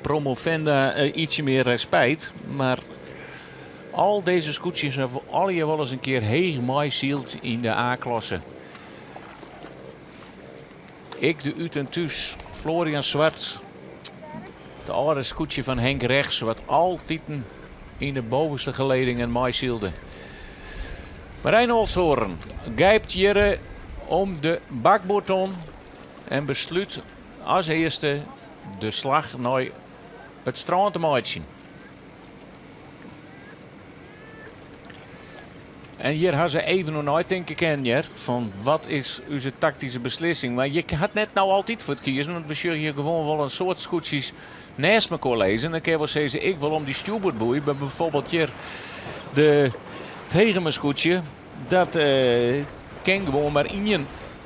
promovenda ietsje meer respect. Maar al deze scootjes hebben alle hier wel eens een keer heel mooi zield in de A-klasse. Ik de Utentus, Florian Zwart. Het oude scootje van Henk Rechts, wat altijd in de bovenste geleding en mooi zielde. Marijn Olshoorn gijpt hier om de bakboton en besluit als eerste de slag naar het strand te maken. En hier had ze even nog nooit denken kennen van wat is onze tactische beslissing. Maar je had net nou altijd voor het kiezen, want we zullen hier gewoon wel een soort scootjes naast elkaar lezen. Dan kan je wel zeggen, ik wil om die stuurboordboei, maar bijvoorbeeld hier de tegen mijn scootje, dat kan gewoon maar in je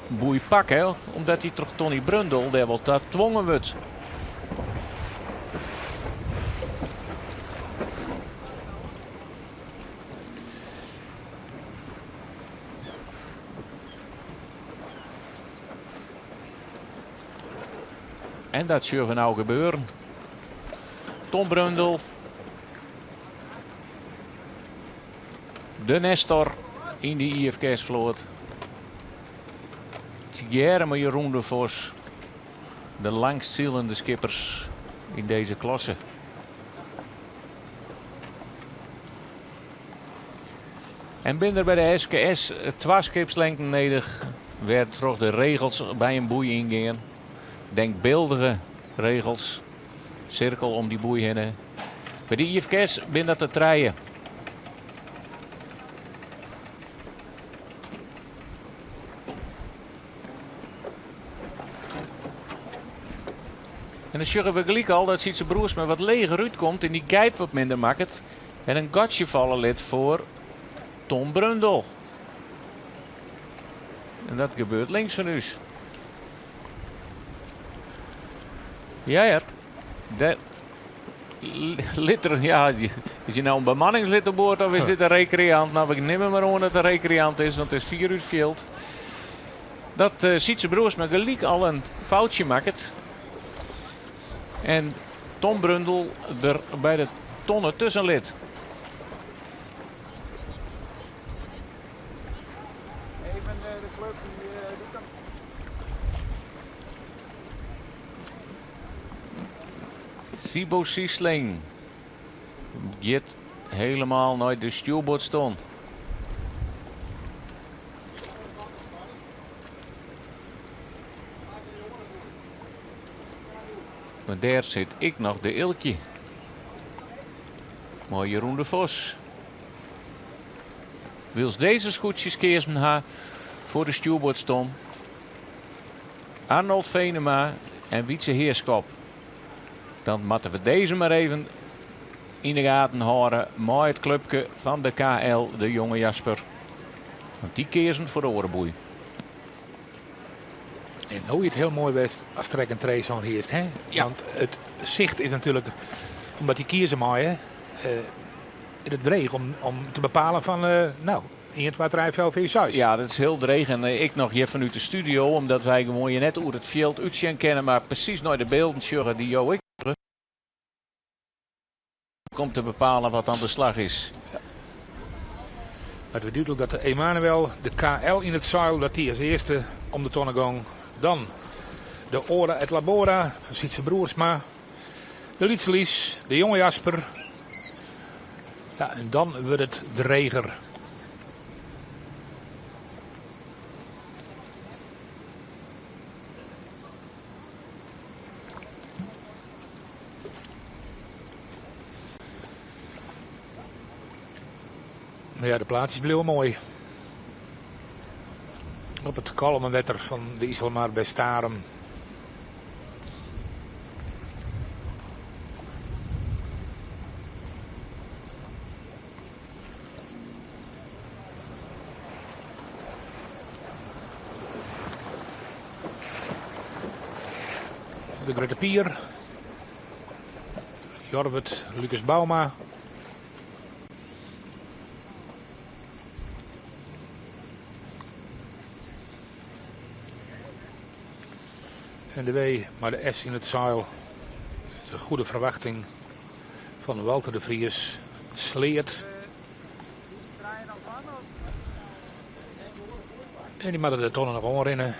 boei pakken, omdat hij toch Tony Brundel, daar wordt dat dwongen wordt. En dat zullen we nou gebeuren. Tom Brundel. De Nestor in de IFK's-vloot. Thierry Jeroen de Vos. De langstzielende skippers in deze klasse. En binnen bij de SKS 2 skipslengten nodig. Werd toch de regels bij een boei ingaan. Denkbeeldige regels. Cirkel om die boei heen. Bij de IFK's ben dat te treien. En dan zeggen we gelijk al dat Sietse Broers met wat leger uitkomt en die gijp wat minder maakt. En een gatje vallen lid voor Tom Brundel. En dat gebeurt links van u. Ja. De liter, ja, is je nou een bemanningslid aan boord of is dit een recreant? Nou, ik neem maar aan dat het een recreant is, want het is 4 uur veld. Dat Sietse Broers met gelijk al een foutje maakt. En Tom Brundel er bij de tonnen tussen lid. Even de club die doet hem. Sibo Siesling. Get helemaal naar de stuurboord stond. Maar daar zit ik nog de Ilkje. Mooi Jeroen de Vos. Wils deze scootjes keersen haar voor de stuurboordstom. Arnold Venema en Wietse Heerskop. Dan moeten we deze maar even in de gaten houden. Mooi het clubje van de KL, de jonge Jasper. Want die keersen voor de orenboei. En hoe je het heel mooi wist als trek en trace zo'n heerst. Hè? Ja. Want het zicht is natuurlijk, omdat die kiezen mooi hè, het dreig om te bepalen van, nou, 1, 2, 3, 4, 5, 6. Ja, dat is heel dreig. En ik nog hier vanuit de studio, omdat wij gewoon je net hoe het veld uitzien kennen, maar precies nooit de beelden sjuggen die jou ik komt te bepalen wat aan de slag is. Het wordt duidelijk dat de Emanuel, de KL in het zeil, dat die als eerste om de tonnen ging. Dan de Ora et Labora, Sietse Broersma, de Lietselies, de jonge Jasper. Ja, en dan wordt het dreger. Maar ja, de plaatsjes bleven mooi. Op het kalme wetter van de Iselmar bij Starum. De Grote Pier. Jorwet, Lucas Bauma. En de W, maar de S in het zeil. Dat is de goede verwachting van Walter de Vries. Sleert. En die moeten de tonnen nog onrennen.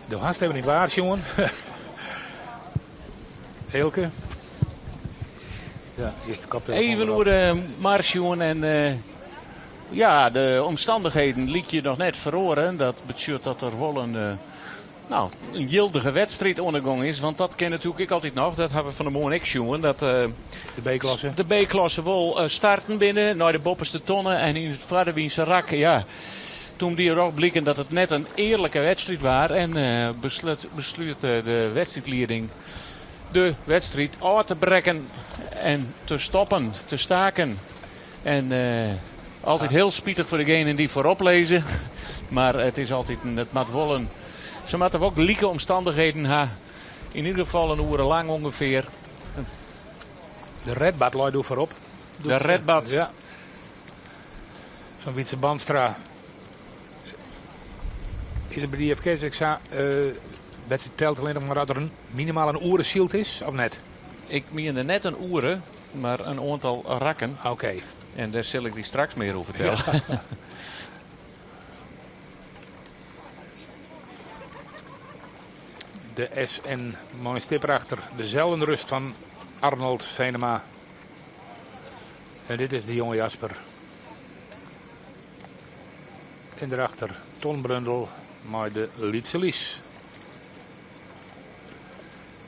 De haast hebben niet waar, jongen. Elke. Ja, eerst de kapitein. Even door de mars, jongen. En ja, de omstandigheden liet je nog net verhoren. Dat betekent dat er wel een gildige wedstrijd ondergang is. Want dat ken natuurlijk ik altijd nog. Dat hebben we van de morgen niks, jongen. Dat de B-klasse. De B-klasse wil starten binnen. Naar de bopperste tonnen. En in het Vaderwiense rak, ja. Toen die erop blikken dat het net een eerlijke wedstrijd was. En besluit de wedstrijdleiding de wedstrijd uit te brekken en te stoppen, te staken. En altijd heel spietig voor degenen die voorop lezen. Maar het is altijd het mat wollen. Ze moeten ook lieke omstandigheden hebben. In ieder geval een uur lang ongeveer. De Redbad loopt door voorop. De Redbad. Ja. Zo'n Wietse Bandstra. Is het bij die FK's? Ik zei, wedstrijd telt alleen nog maar dat er minimaal een oerenzield is, of net? Ik meende net een oeren, maar een aantal rakken. Oké. En daar zal ik die straks meer over vertellen. Ja. De S en mooi stip erachter. Dezelfde rust van Arnold Venema. En dit is de jonge Jasper. En daarachter Ton Brundel, maar de Lietselies.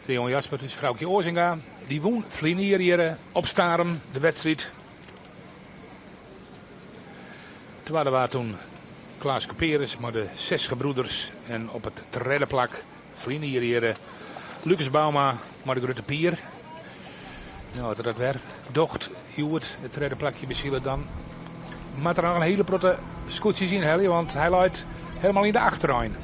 De jonge Jasper is vrouwtje Oorzinga. Die won Vlinier hier op Starum, de wedstrijd. Terwijl er waren toen Klaas Couperus, maar de 6 gebroeders. En op het derde plak Vlinier hier Lucas Bauma, maar de Grote Pier. Nou, wat er dat weer. Docht, Hewitt, het derde plakje bezielen dan. Maar er nog een hele protte scootjes in, Helly, want hij luidt helemaal in de achterruin.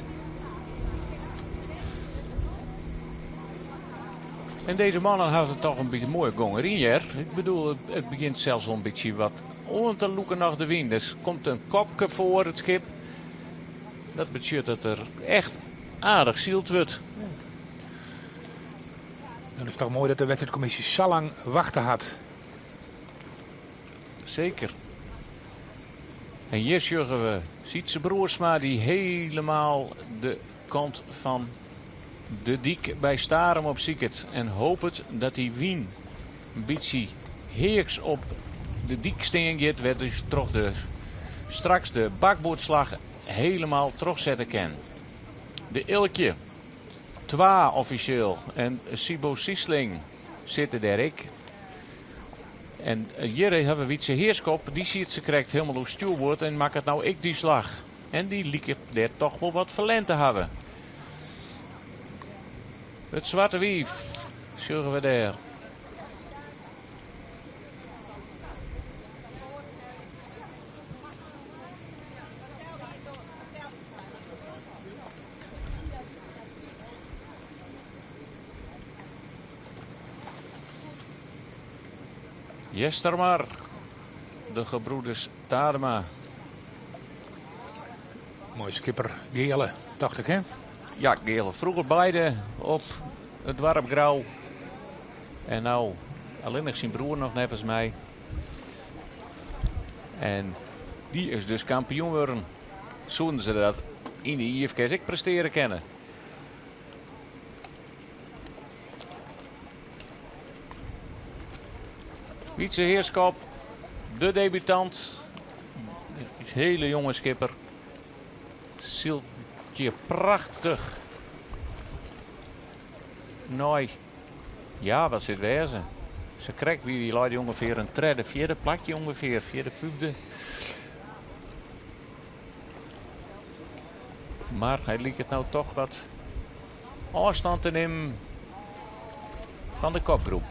En deze mannen hadden toch een beetje mooie gonger in hier. Ik bedoel, het begint zelfs al een beetje wat om te loeken naar de wind. Dus komt een kopje voor het schip. Dat betekent dat er echt aardig zield wordt. En het is toch mooi dat de wedstrijdcommissie zo lang wachten had. Zeker. En hier zorgen we Sietse Broersma die helemaal de kant van de dik bij Starum op zieket. En hoopt dat die wien een beetje heers op de dik steen gaat. Werd dus toch de straks de bakboordslag helemaal terugzetten kan. De Ilkje, 2 officieel. En Sibo Siesling zitten daar ik. En hier hebben we Wietse Heerskop. Die ziet ze krijgt helemaal op stuurwoord en maakt het nou ik die slag. En die liek het daar toch wel wat verlend te hebben. Het zwarte wief, zullen we daar. Jestermar, de gebroeders Tadema. Mooi skipper Gele, dacht ik, hè? Ja, Gele vroeger beide op het Warpgrauw. En nou alleen nog zijn broer nog nevens mij. En die is dus kampioen geworden. Zouden ze dat in de IFK's ik presteren kennen. Wietse Heerskop, de debutant. Hele jonge skipper. Zieltje prachtig. Nou, ja, wat zit wezen. Ze krijgt wie die leidt ongeveer een derde, vierde plakje ongeveer, vierde, vijfde. Maar hij liet het nou toch wat afstand te nemen van de kopgroep.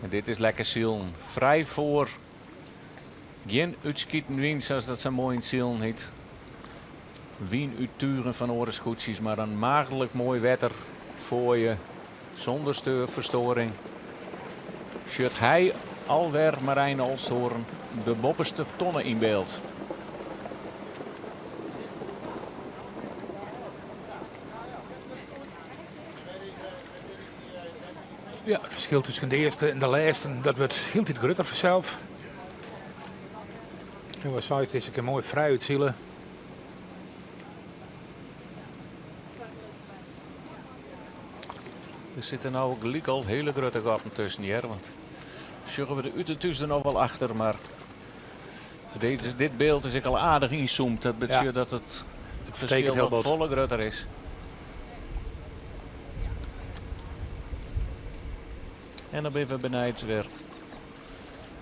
En dit is lekker zielen. Vrij voor. Geen uitschieten wien, zoals dat zo mooi in zielen heet. Wien uitturen van orenskoetsjes, maar een maagdelijk mooi wetter voor je. Zonder verstoring. Zit hij alweer Marijn Olsthoorn de bopperste tonnen in beeld. Ja, het verschil tussen de eerste en de laatste, dat wordt heel iets groter vanzelf. En wat zei het, is een mooi vrij uitzielen. Er zitten nou gelijk al hele grote gaten tussen hier, want zullen we de uitertussen nog wel achter, maar dit beeld is ik al aardig inzoomt. Dat betekent dat het verschil heel nog wat. volle groter is. En dan ben we benieuwd weer.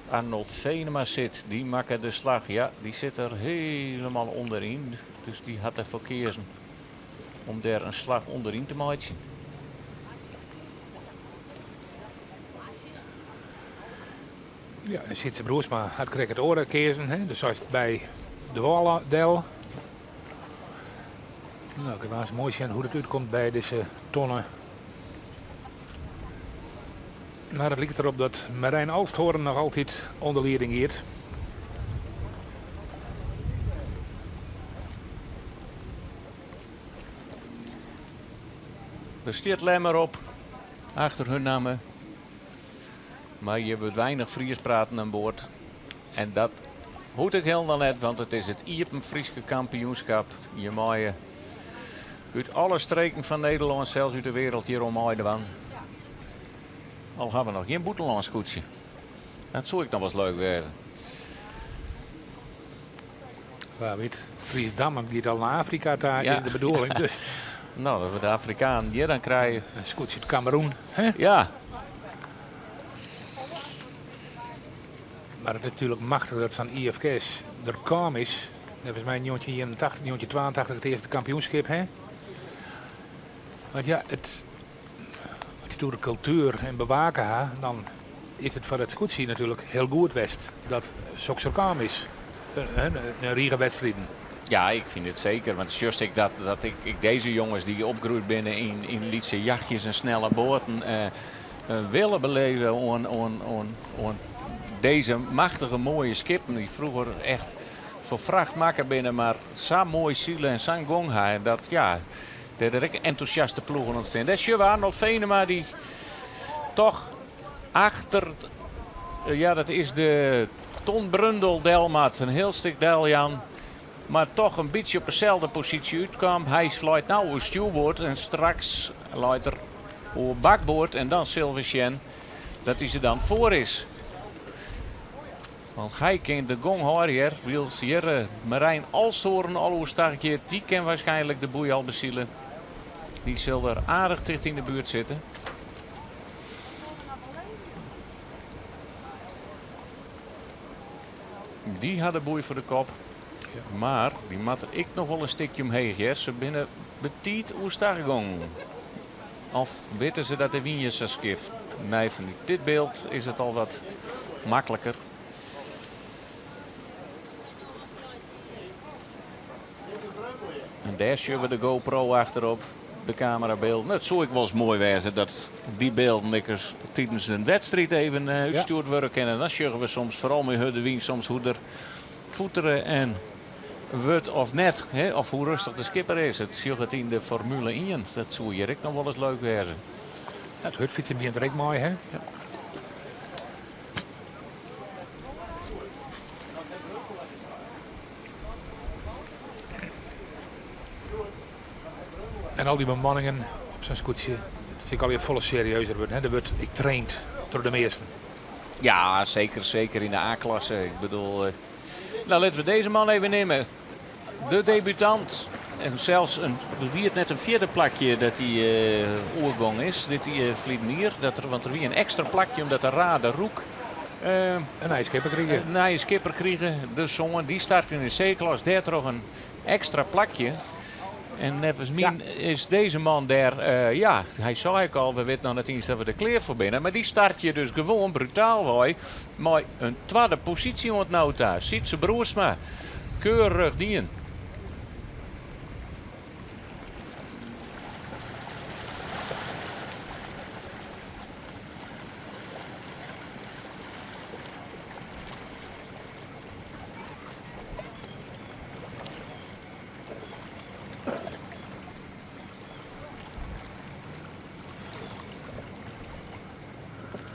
Arnold Venema zit, die maakt de slag. Ja, die zit er helemaal onderin. Dus die had ervoor gekozen om daar een slag onderin te maken. Ja, en Sietse Broersma had kreeg het oren kezen, hè? Dus zoals bij de Walladel. Nou, ik was mooi zien hoe het uitkomt bij deze tonnen. Maar het lijkt erop dat Marijn Alsthoorn nog altijd onder leiding hier. Er staat Lemmer op, achter hun namen. Maar je hebt weinig Fries praten aan boord. En dat hoort ik helemaal net, want het is het Iepen Frieske kampioenschap. Je maaien uit alle streken van Nederland, zelfs uit de wereld, hier om maaien van. Al hebben we nog geen boetelands koetsje. Dat zou ik nog wel eens leuk wezen. Waar weet, Friesdam die al naar Afrika daar Ja. is de bedoeling. Dus Nou, dat we de Afrikaan hier dan krijgen. een scootje uit Cameroen. Hè? Ja, Maar het is natuurlijk machtig dat zo'n IFK's er kwam is. Dat was mijn jongetje 81, jongetje 82 het eerste kampioenschap. Hè? Want ja, als je door de cultuur en bewaken gaat, dan is het voor het scootje natuurlijk heel goed west dat zo'n er kwam is. Een riege wedstrijden. ja, ik vind het zeker. Want just ik dat ik deze jongens die opgroeid binnen in Lietse jachtjes en snelle boten willen beleven on deze machtige mooie skippen die vroeger echt voor vracht maken binnen, maar zo mooi zielen en zo'n gong hebben, dat ja, er ook enthousiaste ploegen ontstaan. Dat is je Arnold Venema die toch achter, ja, dat is de Ton Brundel Delmat, een heel stuk Deljan. maar toch een beetje op dezelfde positie uitkwam. Hij sluit nou op stuurboord en straks luidt er op bakboord en dan Silverchen dat hij ze dan voor is. Want hij kent de gong hoor, wil hier Marijn Alstoren al hoe sterk je, die kan waarschijnlijk de boei al bezielen. Die zal er aardig dicht in de buurt zitten. Die had de boei voor de kop. Maar die mat ik nog wel een stukje omheen. Hè. Ze binnen betiet oestargong. Of weten ze dat de Wienjes er skift? Nee, van dit beeld is het al wat makkelijker. En daar zien we de GoPro achterop. De camerabeeld. Nou, het zou ik wel eens mooi wezen dat die beelden tijdens een wedstrijd even uitgestuurd worden. En dan zien we soms vooral met de Wien soms hoe er voeteren en wordt of net. Hè, of hoe rustig de skipper is. Het zie het in de Formule 1. Dat zou hier ook nog wel eens leuk wezen. Ja, het hutfietsen begint er ook mooi, hè? Ja. En al die bemanningen op zijn scootje, dat zie ik alweer volle serieuzer worden. Hè? Ik traint door de meesten. Ja, zeker in de A-klasse. Ik bedoel, nou laten we deze man even nemen. De debutant. En zelfs wie net een vierde plakje dat hij oorgong is. Dit Vlietenier. Want er wie een extra plakje omdat de Rade Roek Een ijskipper kregen. een ijskipper kregen. De zongen die start in de C-klas. Daar toch een extra plakje. En nevens min is deze man daar, hij zei ik al, we weten nog net eens dat we de kleer voor binnen. Maar die start je dus gewoon brutaal hoor. Maar een tweede positie want nou thuis. Ziet ze Broersma. Keurig dien.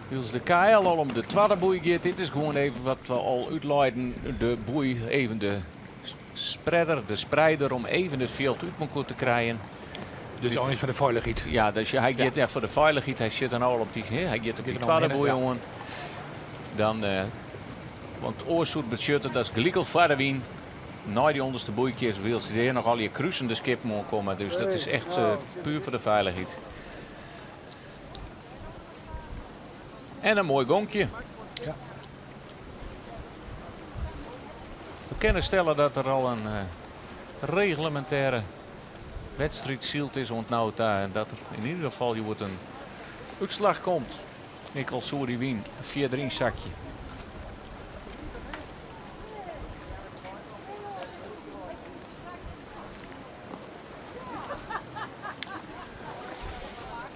Dus de KL al om de tweede boei gaat. Dit is gewoon even wat we al uitleiden. De boei, even de spreider om even het veld uit te krijgen. Dus al eens voor de veiligheid. Ja, dus hij gaat voor de veiligheid. Hij zit dan al op die, hij gaat op die tweede boei jongen. Dan, want oorzoet beschutten, dat is gelijk als verder wien. Na die onderste boeikjes wil ze hier nog al je kruisende skip moeten komen. Dus dat is echt puur voor de veiligheid. En een mooi gonkje. Ja. We kunnen stellen dat er al een reglementaire wedstrijd zield is ontnauwd daar. En dat er in ieder geval je wordt een uitslag komt. Ik al Soeri Wien, 4-3 zakje.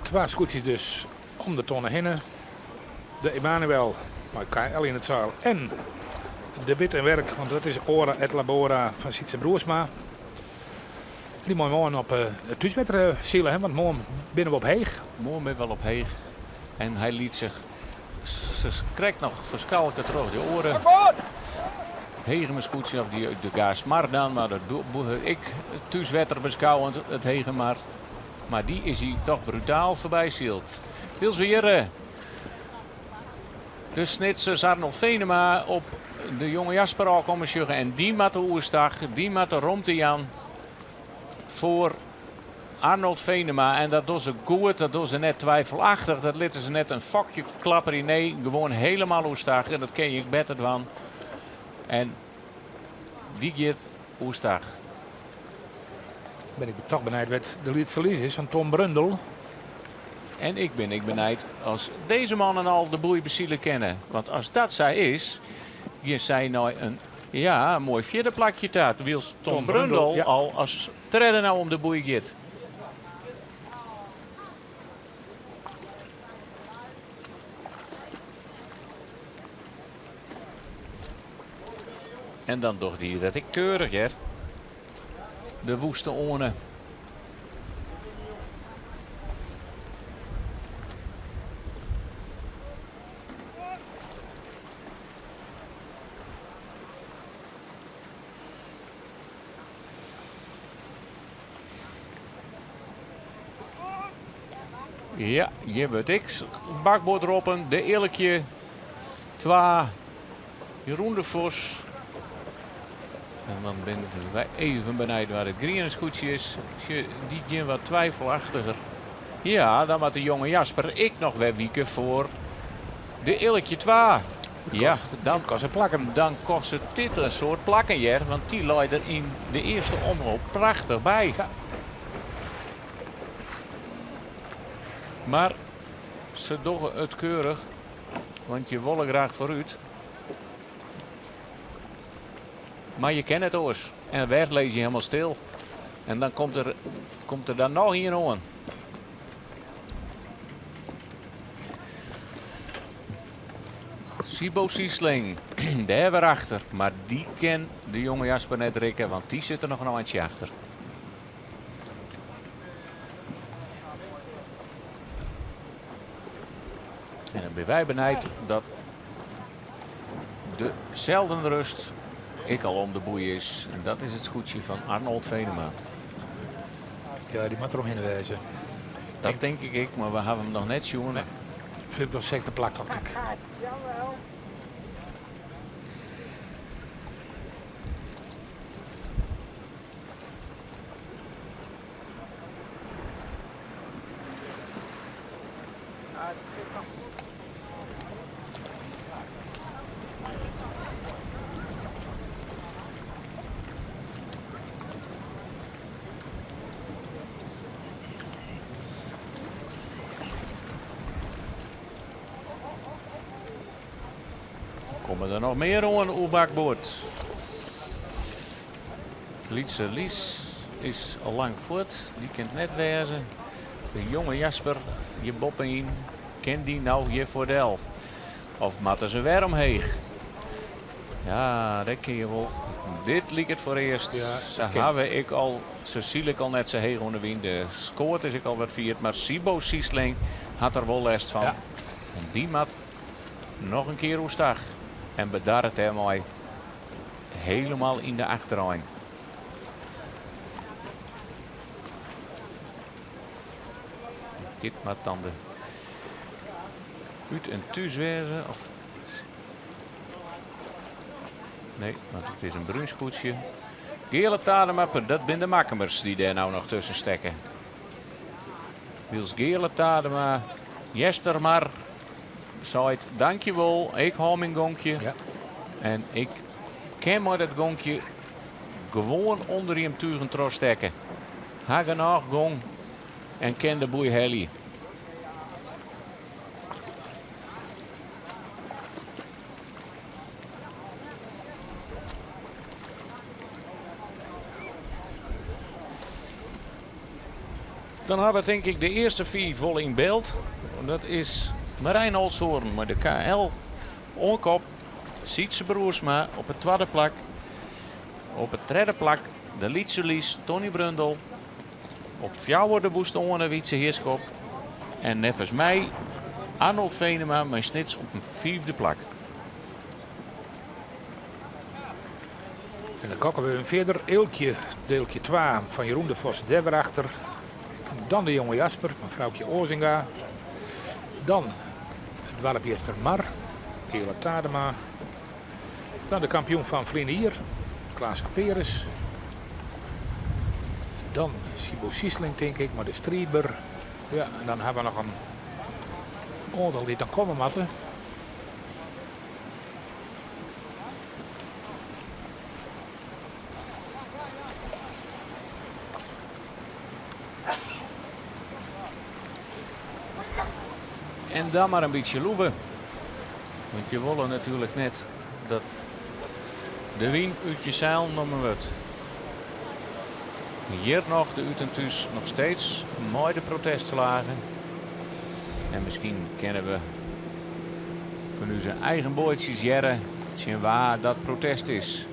Twee scootjes dus om de tonnen heen. De Emanuel, KL in het zaal en de Bit en Werk, want dat is Ora et Labora van Sietse Broersma. Die mooi man op het thuismeter zielen, hè, want morgen binnen we op Heeg. Morgen ben wel op Heeg. En hij liet zich, ze krijgt nog verschalken terug de oren. Hegem scootje of die uit de gaas maar dan, maar dat ik thuiswetter beschouwend het Hegem maar die is hij toch brutaal voorbij zield. Wils weer de snitsers Arnold Venema op de jonge Jasper al komen sjuggen. En die maat de oerstag, die maat de Romtejan voor Arnold Venema. En dat doen ze goed, dat doen ze net twijfelachtig. Dat lieten ze net een vakje klapper. Nee, gewoon helemaal oerstag. En dat ken je beter van. En die gaat oerstag. Ben ik toch benijd met de liedste lies is van Tom Brundel. En ik ben benijd als deze mannen al de boei bezielen kennen. Want als dat zij is, je zei nou een mooi vierde plakje taart. Wil Tom Brundel al als treden nou om de boei gaat. En dan toch die dat ik keurig, hè. De woeste oren. Ja, je bent ik. Bakboord roepen. De eerlijkje 2. Jeroen de Vos. En dan ben wij even benijd waar het grienersgoedje is. Die gaan wat twijfelachtiger. Ja, dan wat de jonge Jasper ik nog weer wieken voor de eerlijkje 2. Ja, dan kan ze plakken. Dan kost het dit een soort plakkenjer. Want die looit er in de eerste omloop prachtig bij. Ja. Maar ze doen het keurig. Want je wil graag vooruit. Maar je kent het oors. En weg lees je helemaal stil. En dan komt er dan nog hier aan. Sibo Siesling, daar weer achter. Maar die kan de jonge Jasper net rikken, want die zit er nog een handje achter. En dan ben wij benijd dat de zelden rust ik al om de boei is. En dat is het scootje van Arnold Venema. Ja, die moet eromheen wezen. Dat denk ik, maar we hebben hem nog net zien. Nee. 5 of 6 plak, dacht ik. Komen er nog meer aan op bakboord? Lietse Lies is al lang voort. Die kent net wezen. De jonge Jasper, je boppen in. Kent die nou je voordeel? Of matten ze weer omheen? Ja, dat kun je wel. Dit liep het voor eerst. Ja, ze hebben ik al, ze zie ik al net zo heeg onder wind. De scoort is ik al wat vierd. Maar Sibo Siesling had er wel last van. Ja. En die mat nog een keer hoe stag. En bedaar het hem mooi helemaal in de achterlijn. Dit maakt dan de uit en thuis wezen. Of nee, want het is een bruinscootje. Gele Tademapper, dat zijn de makkemers die daar nou nog tussen stekken. Wils Gele Tadema, Jester maar. Zei dankjewel, ik hou mijn gonkje. Ja. En ik kan maar dat gonkje gewoon onder hem tuigen terugstekken. Ha genoeg gong en ken de boei helly. Dan hebben we denk ik de eerste 4 vol in beeld. Dat is Marijn Olshoorn met de KL. Onkop, Sietse Broersma op het 2e plak. Op het 3e plak de Lietse Lies, Tony Brundel. Op 4 de Woestoorn Wietse Heerskop. En nevens mij Arnold Venema met Snits op een 4e plak. En dan kokken we een verder eeltje, deeltje 2 van Jeroen de Vos daar weer achter. Dan de jonge Jasper, mevrouwtje Ozinga. Dan het dwarpjester Mar, Gele Tadema. Dan de kampioen van Vlinier, Klaas Peres. Dan Sibo Siesling denk ik, maar de Strieber. Ja, en dan hebben we nog een oordeel die dan komen matten. En dan maar een beetje loeven. Want je wil natuurlijk net dat de wien uit je zeil noemen wordt. Hier nog de Utentus nog steeds mooi de protestvlagen. En misschien kennen we van u zijn eigen bootjes jaren zien waar dat protest is.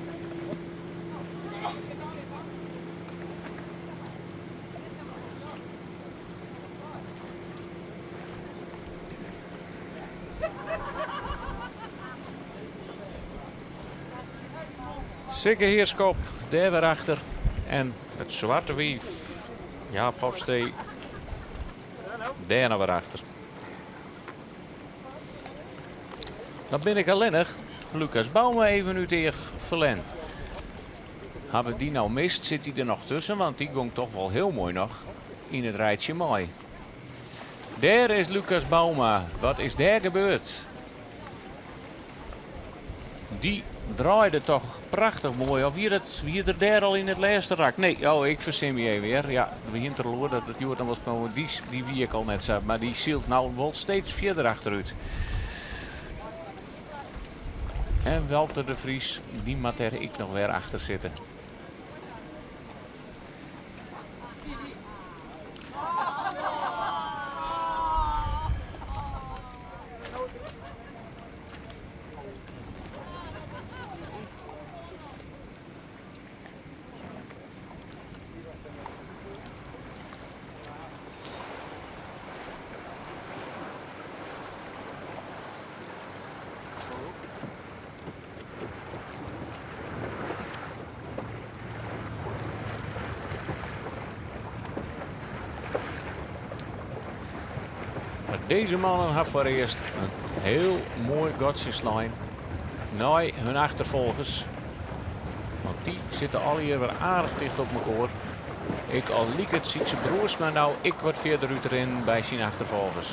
Sikke Heerskop, daar weer achter. En het zwarte wief, Jaap Hofstee, Daar naar weer achter. Dan ben ik alleen nog Lucas Bouma even nu tegen Verlen. Hebben we die nou mist, zit hij er nog tussen, want die ging toch wel heel mooi nog in het rijtje mooi. Daar is Lucas Bouma. Wat is daar gebeurd? Die draaide toch prachtig mooi. Of wie er daar al in het laatste raakt? Nee, oh, ik verzin me even weer. Ja, we hinterloor dat het Jordan was gewoon die wie ik al net zag. Maar die zielt nou wel steeds verder achteruit. En Walter de Vries, die moet er ik nog weer achter zitten. Deze mannen hebben voor eerst een heel mooi godsjeslijn naar hun achtervolgers. Want die zitten al hier weer aardig dicht op elkaar. Ik al liek het, ziet zijn broers, maar nou ik wat verder uit erin bij zijn achtervolgers.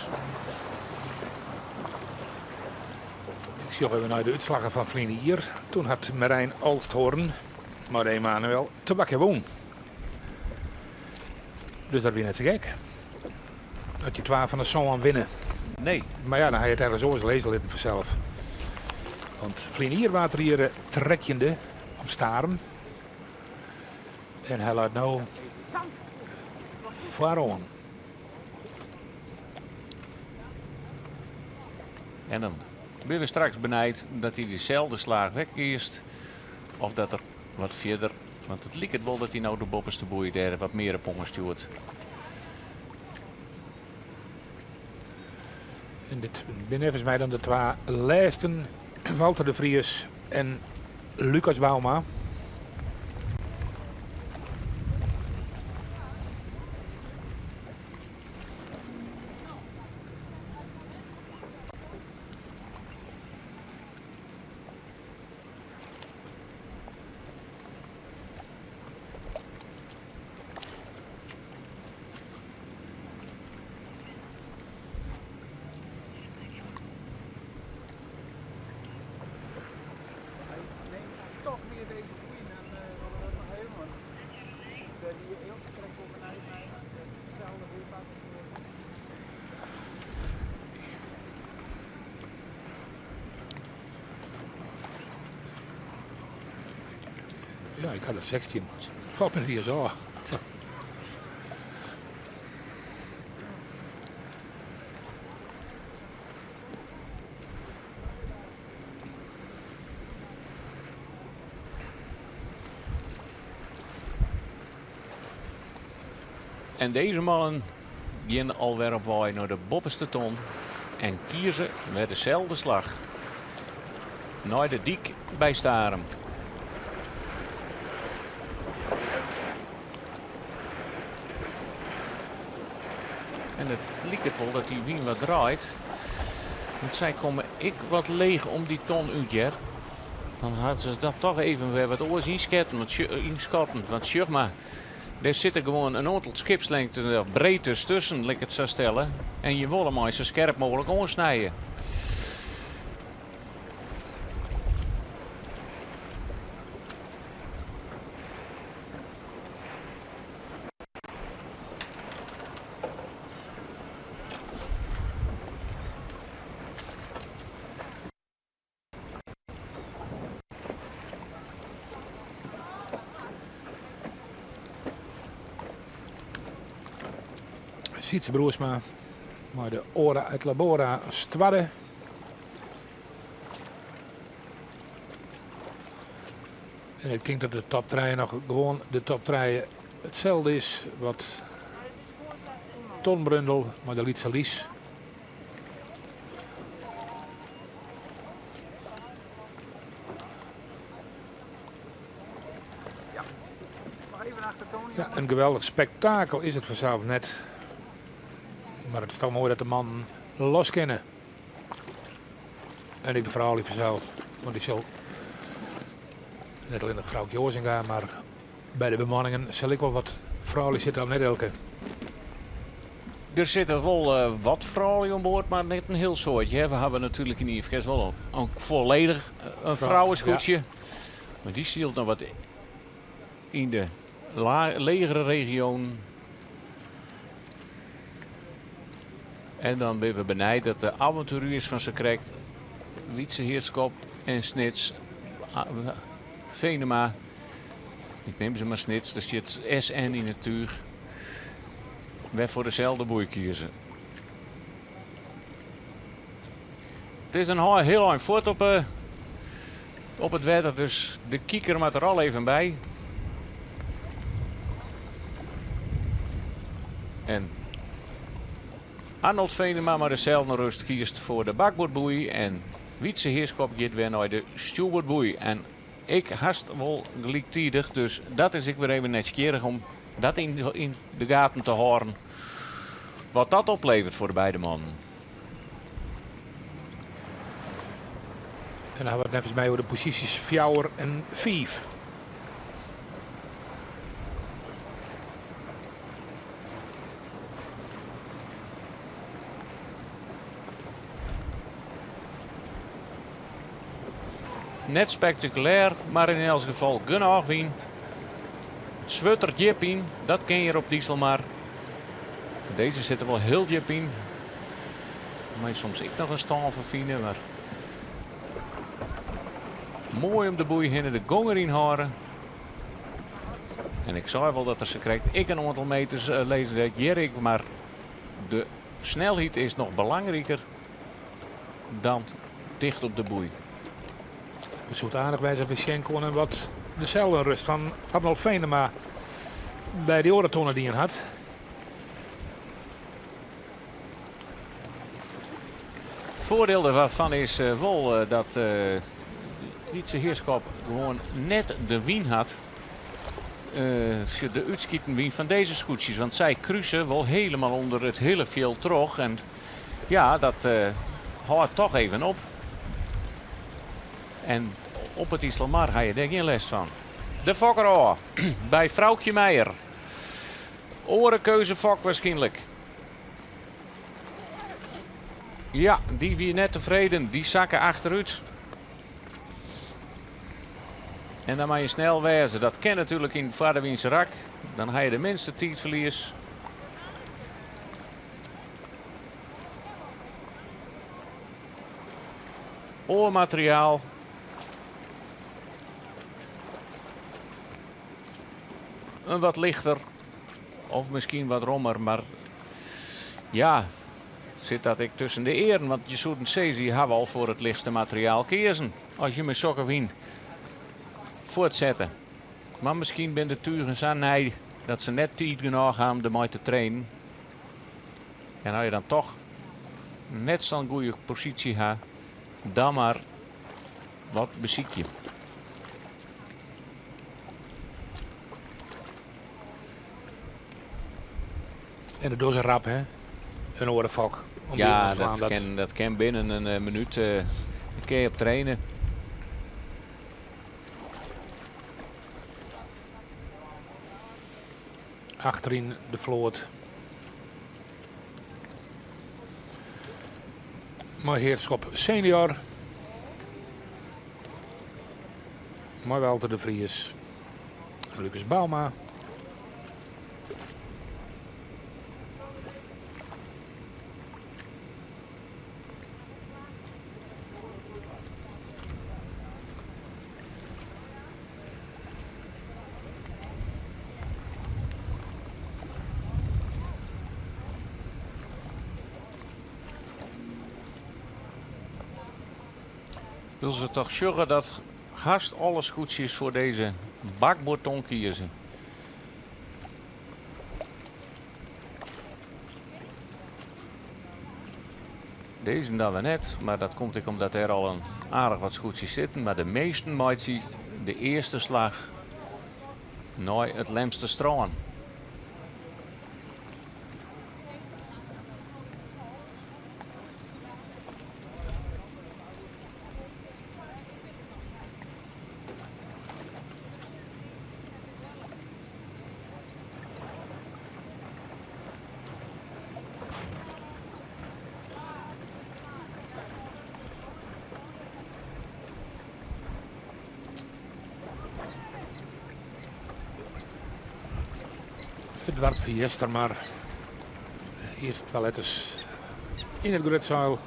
Ik zie ook even naar de uitslagen van Vlienier. Toen had Marijn Alsthoorn, maar Emanuel tabak gewoon. Dus dat weer net zo gek. Dat je 12 van de Son aan winnen. Nee. Maar ja, dan ga je het ergens zo eens lezen vanzelf. Want Vlienier water hier trekjende op Staren. En hij laat nou waarom. En dan ben we straks benijd dat hij dezelfde slaag wegkiest. Of dat er wat verder. Want het lijkt het wel dat hij nou de bopperste boei daar wat meer op stuurt. En dit ben volgens mij dan de twee lijsten. Walter de Vries en Lucas Bouma. Toch meer deze queen en we hebben nog helemaal. Die heel vertrekt op een eigen hetzelfde weer vaak. Ja, ik had er 16. Valt me hier zo. En deze mannen gaan alweer op waai naar de bopperste ton. En kiezen met dezelfde slag. Naar de dik bij Staren. En het lijkt het wel dat die wien wat draait. Want zij komen ik wat leeg om die ton uit. Ja. Dan hadden ze dat toch even weer wat oors inschatten. Want zeg maar, er zitten gewoon een aantal skipslengte breedtes tussen, laat ik het zo stellen. En je wil hem maar zo scherp mogelijk oorsnijden. Sietse Broersma. Maar de Ora uit Labora Stwadde. En ik denk dat de top 3 nog gewoon de top 3 hetzelfde is wat Ton Brundel, maar de Lietse Lies. Ja, een geweldig spektakel is het vanzelf net. Maar het is toch mooi dat de man los kennen. En ik ben vooral liever zelf. Want die zal net alleen nog vrouw Joos gaan, maar bij de bemanningen zal ik wel wat vrouwen zitten op net elke. Er zitten wel wat vrouwen aan boord, maar net een heel soortje. Hè. We hebben natuurlijk in IFK's wel ook volledig een vrouwenscootje. Maar die zielt nog wat in de legere regio. En dan ben we benijd dat de avonturiers van ze krijgt. Wietse Heerskop en Snits. Venema. Ik neem ze maar Snits, er zit SN in het tuig. Wij voor dezelfde boei kiezen. Het is een heel lang voort op het wetter, dus de kieker moet er al even bij. En Arnold Venema maar dezelfde rust kiest voor de bakboordboei. En Wietse Heerskop gaat weer naar de stuurboordboei. En ik haast wel gelijktijdig, dus dat is ik weer even netjes om dat in de gaten te houden. Wat dat oplevert voor de beide mannen. En dan hebben we het even bij over de posities 4 en 5. Net spectaculair, maar in elk geval genoeg wien. Zwitter diep in, dat ken je op Dieselmar. Deze zitten wel heel diep in. Maar soms ik nog een staan vervinden, maar mooi om de boei hinnen de gonger in houden. En ik zei wel dat er ze krijgt ik een aantal meters lezen dat Jerik, maar de snelheid is nog belangrijker dan dicht op de boei. We zoet aardig bij zijn Schenko en wat dezelfde rust van Arnold Venema bij de oratonnen die hij had. Voordeel daarvan is wel dat Wietse Heerskop gewoon net de wien had. De uitschieten wien van deze scootjes. Want zij cruisen wel helemaal onder het hele veld terug. En ja, dat houdt toch even op. En op het Islamar ga je er geen les van. De fokker bij vrouwtje Meijer. Orenkeuze fok waarschijnlijk. Ja, die weer net tevreden. Die zakken achteruit. En dan mag je snel wezen. Dat kan natuurlijk in Vaderwiense rak. Dan ga je de minste tijdverlies. Oormateriaal. Een wat lichter. Of misschien wat rommer. Maar ja, zit dat ik tussen de eren. Want je zoet een Cezi hebben al voor het lichtste materiaal kiezen. Als je met sokken wien voortzetten. Maar misschien ben de tuigen zo nee dat ze net tijd genoeg hebben om ermee te trainen. En als je dan toch net zo'n goede positie hebt, dan maar wat beziek je. En de doos een rap, hè? Een orenfok. Ja, dat kan binnen een minuut. Kun je op trainen. Achterin de vloot. Maar Heerschop senior. Maar Walter de Vries. Lucas Bauma. Wil ze toch zorgen dat haast alle scootjes voor deze bakboordton kiezen. Deze dan we net, maar dat komt ook omdat er al een aardig wat scootjes zitten. Maar de meesten maakt ze de eerste slag naar het Lemster strand. Het warp Jester maar. Eerst toilettes in het gridzeil.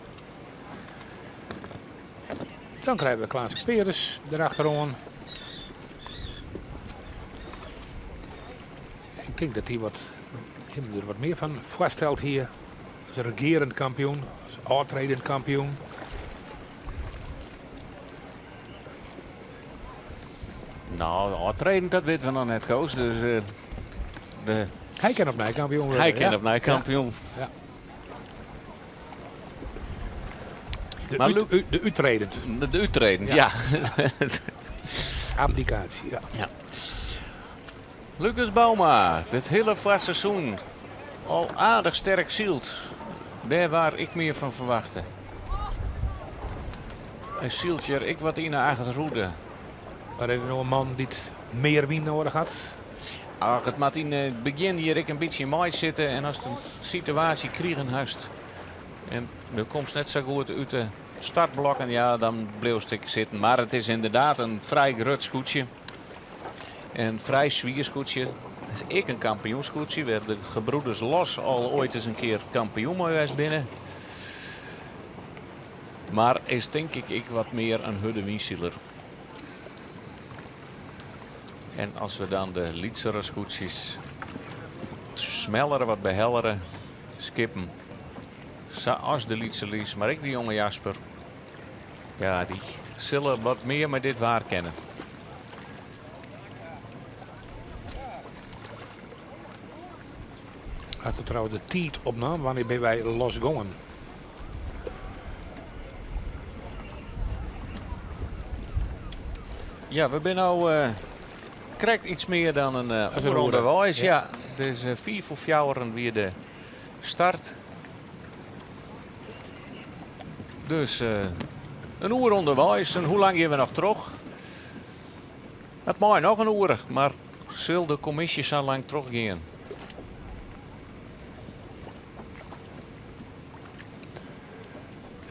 Dan krijgen we Klaas Peres erachteraan. Ik denk dat hij er wat meer van vaststelt hier. Als regerend kampioen, als aantredend kampioen. Nou, aantredend, dat weten we nog net, Koos. Dus Hij kan opnieuw kampioen worden. hij kan ja. opnieuw kampioen. Ja. Maar De Utredend. De Utrecht, Ja. ja. Abdicatie, ja. Lucas Bouma, dit hele vast seizoen al aardig sterk zielt. Daar waar ik meer van verwachtte. Een zieltje, ik wat in de achterhoede. Maar er nog een man die het meer wien nodig had. Ach, het moet in het begin hier ik een beetje in maai zitten. En als de situatie krijgen hast. En de komst net zo goed uit de startblokken. Ja, dan bleef ik zitten. Maar het is inderdaad een vrij grut scootje. Een vrij zwierscootje. Dat is ik een kampioenscootje. We hebben de gebroeders Los al ooit eens een keer kampioen geweest binnen. Maar is denk ik wat meer een hudde wiensieler. En als we dan de Lietzere scootjes smeller, wat behelleren, skippen. Zoals de Lietzerlies, maar ik de jonge Jasper. Ja, die zullen wat meer met dit waar kennen. Als we trouwens de tijd opnam, wanneer ben wij losgegaan? Ja, we zijn nou krijgt iets meer dan een een uur uur. onderwijs. Ja. Ja, dus 4 voor 4 weer de start. Dus een uur onderwijs. En hoe lang hebben we nog terug? Het mag nog een uur, maar zal de commissie zo lang teruggaan?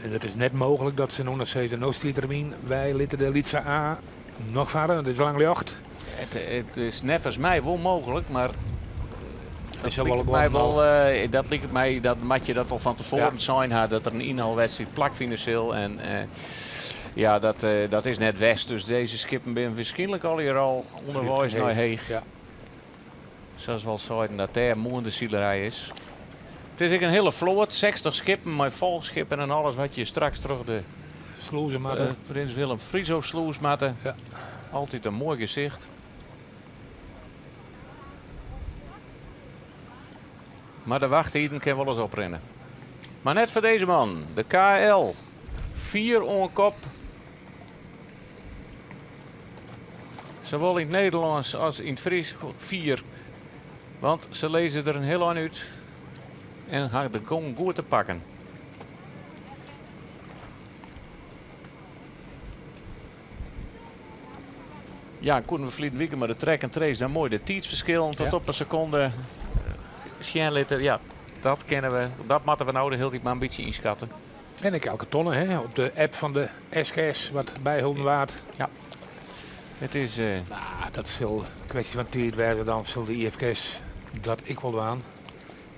En het is net mogelijk dat ze nog naar deze Noostiertermijn wij litten de Lietse A nog varen. Dat is lang licht. Het is net als mij wel mogelijk, maar Dat dat lijkt mij wel, dat lijkt mij dat Matje dat al van tevoren Ja. zijn had, dat er een inhaalwedstrijd plak financieel en ja, dat is net west, dus deze skippen ben waarschijnlijk al onderwijs naar heeg. Ja. Zoals we al zeiden, dat daar moeiende zielerij is. Het is een hele vloot, 60 skippen met volschippen en alles wat je straks terug de Sloezen maar. Prins Willem Frieso sloes matten. Ja. Altijd een mooi gezicht. Maar de wachttijden kan wel eens oprennen. Maar net voor deze man, de KL. 4 on kop. Zowel in het Nederlands als in het Fries 4. Want ze lezen er een heel aan uit. En gaan de gong goed te pakken. Ja, konden we verleden weekend maar de track en trace dan mooi de tijdsverschil tot Ja. op een seconde. Sjenlitten, ja, dat kennen we. Dat moeten we nou de hele tijd maar een beetje inschatten. En ik elke tonnen hè, op de app van de SKS wat bijhouden waard. Het is Dat zal een kwestie van tijd werden dan zal de IFK's dat ik wel aan.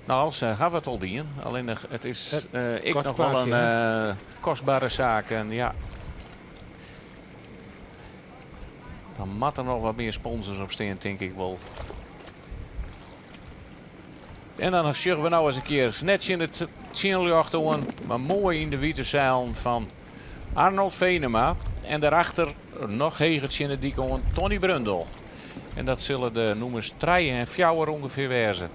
nou, ze gaan we het al dienen. Alleen het is ik kost nog wel plaatje, een kostbare zaak. En ja. Dan moeten er nog wat meer sponsors op staan, denk ik wel. En dan zorgen we nou eens een keer net in het Tjenlicht aan, maar mooi in de witte zeilen van Arnold Venema. En daarachter nog hegertje in de dik aan Tony Brundel. En dat zullen de noemers 3 en 4 ongeveer wezen.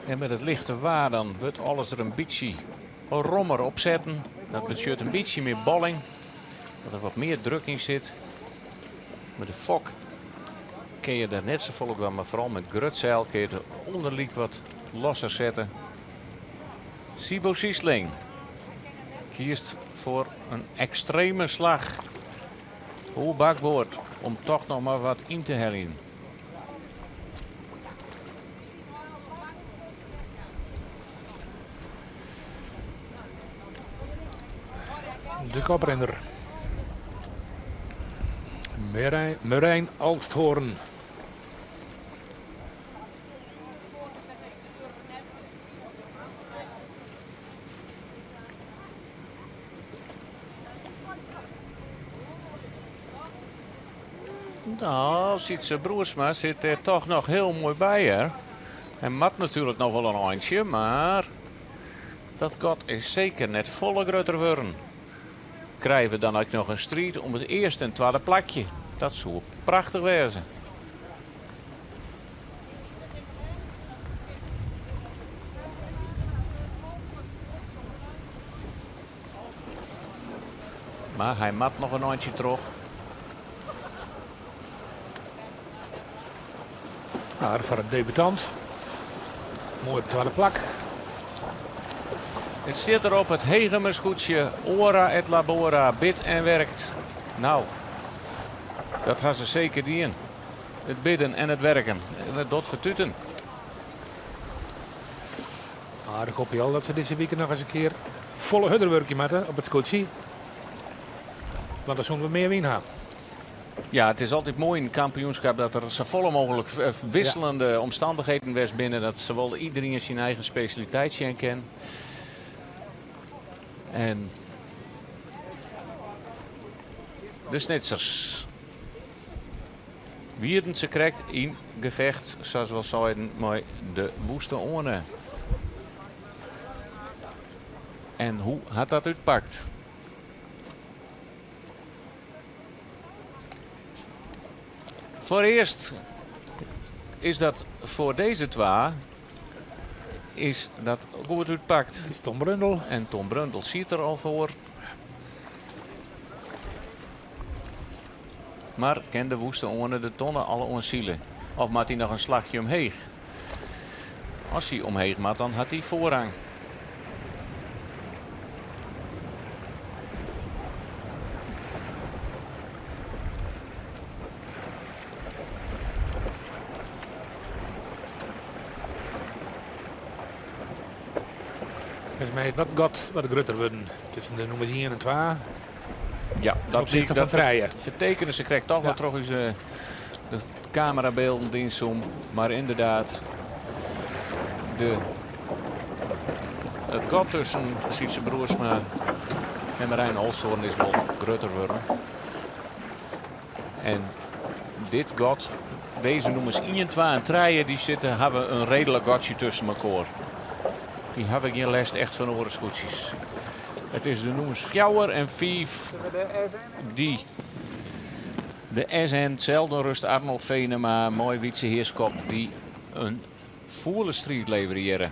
En met het lichte waar dan wordt alles er een beetje rommer op zetten. Dat betekent een beetje meer balling. Dat er wat meer druk in zit. Met de fok kun je er net zo volop aan, maar vooral met grutzeil kun je het onderliep wat losser zetten. Sibo Siesling kiest voor een extreme slag. Hoe bakboord om toch nog maar wat in te hellen. De koprenner. Marijn Alsthoorn. Nou, Sietse Broersma zit er toch nog heel mooi bij, hè. Hij mat natuurlijk nog wel een eindje, maar dat gat is zeker net volle groter worden. Krijgen we dan ook nog een strijd om het eerste en tweede plakje. Dat zou prachtig wezen. Maar hij mat nog een eindje terug. Maar voor een debutant. Mooi op de plak. Het zit er op het Hegemerskoetsje. Ora et labora, bid en werkt. Nou, dat gaan ze zeker die in. Het bidden en het werken. En het dot vertuten. Maar ik hoop je al dat ze deze week nog eens een keer volle hudderwerkje maken op het scootje. Want dan zullen we meer winnen. Ja, het is altijd mooi in het kampioenschap dat er zo volle mogelijk wisselende omstandigheden was binnen. Dat zowel iedereen zijn eigen specialiteitje kent. En de snitsers. Wierden ze krijgt in gevecht, zoals we zeiden, met de woeste oren. En hoe had dat uitpakt? Voor eerst is dat voor deze twee is dat goed uitpakt. Het is Tom Brundel. En Tom Brundel ziet er al voor. Maar kent de woeste oren de tonnen alle onzielen? Of maakt hij nog een slagje omheen? Als hij omheen maakt, dan had hij voorrang. Volgens mij dat gat wat grutter worden. Tussen de nummers 1 en 2. Ja, dat zie ik. Dat rijden. vertekenen ze krijgt toch wel terug eens de camerabeelden dienst om. Maar inderdaad, het gat tussen Sietse Broersma en Marijn Alsthoorn is wel groter worden. En dit gat, deze nummers 1, 2 en 3, die zitten, hebben een redelijk gatje tussen elkaar. Die heb ik hier les echt van oorensgoedjes. Het is de nummers 4 en 5 die de SN, zelden rust Arnold Venema, mooi Wietse Heerskop, die een volle strijd leveren.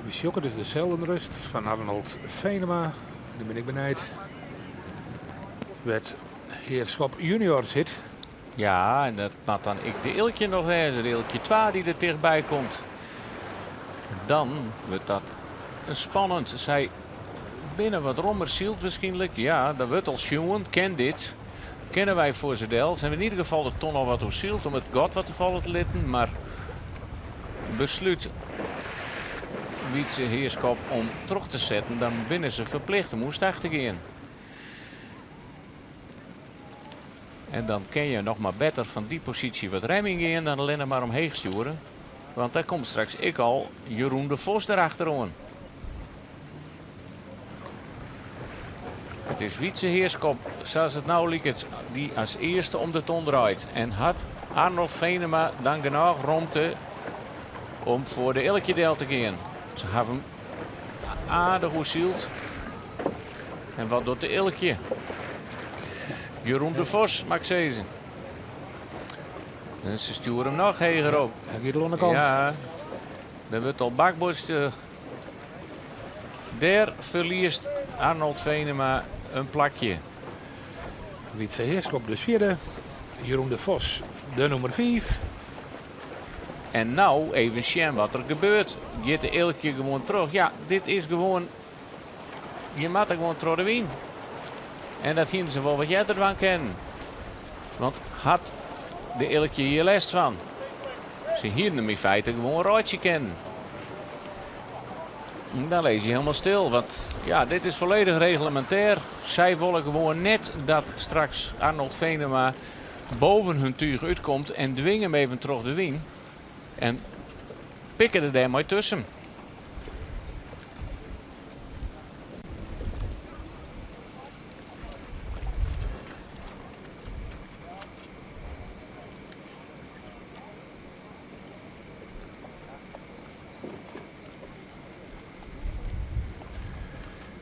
We sjokken dus de zeldenrust van Arnold Venema. Nu ben ik benijd. Met Heerschop junior zit. Ja, en dat maakt dan ik de Eeltje nog eens. De Eeltje 2 die er dichtbij komt. Dan wordt dat een spannend. Zij binnen wat rommerzielt waarschijnlijk. Ja, dat wordt al jongen. Ken dit. Kennen wij voor z'n del. Zijn we in ieder geval de ton al wat opzielt om het gat wat te vallen te litten. Maar besluit Wietse Heerskop om terug te zetten. Dan binnen ze verplicht. Moest achtergaan. En dan ken je nog maar beter van die positie wat remming in dan alleen maar omheen sturen. Want daar komt straks ik al Jeroen de Vos erachteraan. Het is Wietse Heerskop, zoals het nou lijkt, die als eerste om de ton draait. En had Arnold Venema dan genoeg ruimte om voor de elkje deel te gaan. Ze hebben hem aardig hoesield. En wat doet de elkje? Jeroen de Vos, mag ik zeggen. En ze sturen hem nog heger op. Hij gaat al aan de kant. Ja, dan wordt al bakborst. Daar verliest Arnold Venema een plakje. Wietse Heerskop de vierde. Jeroen de Vos de nummer 5. En nou even zien wat er gebeurt. Je de elkje gewoon terug. Ja, dit is gewoon... Je moet er gewoon terug de wien. En dat vinden ze wel wat jij ervan kennen. Want had de elkje hier les van. Ze hielden hem in feite gewoon een roodje kennen. Dan lees je helemaal stil. Want ja, dit is volledig reglementair. Zij willen gewoon net dat straks Arnold Venema boven hun tuig uitkomt. En dwingen hem even terug de wien. En pikken er daarmee tussen.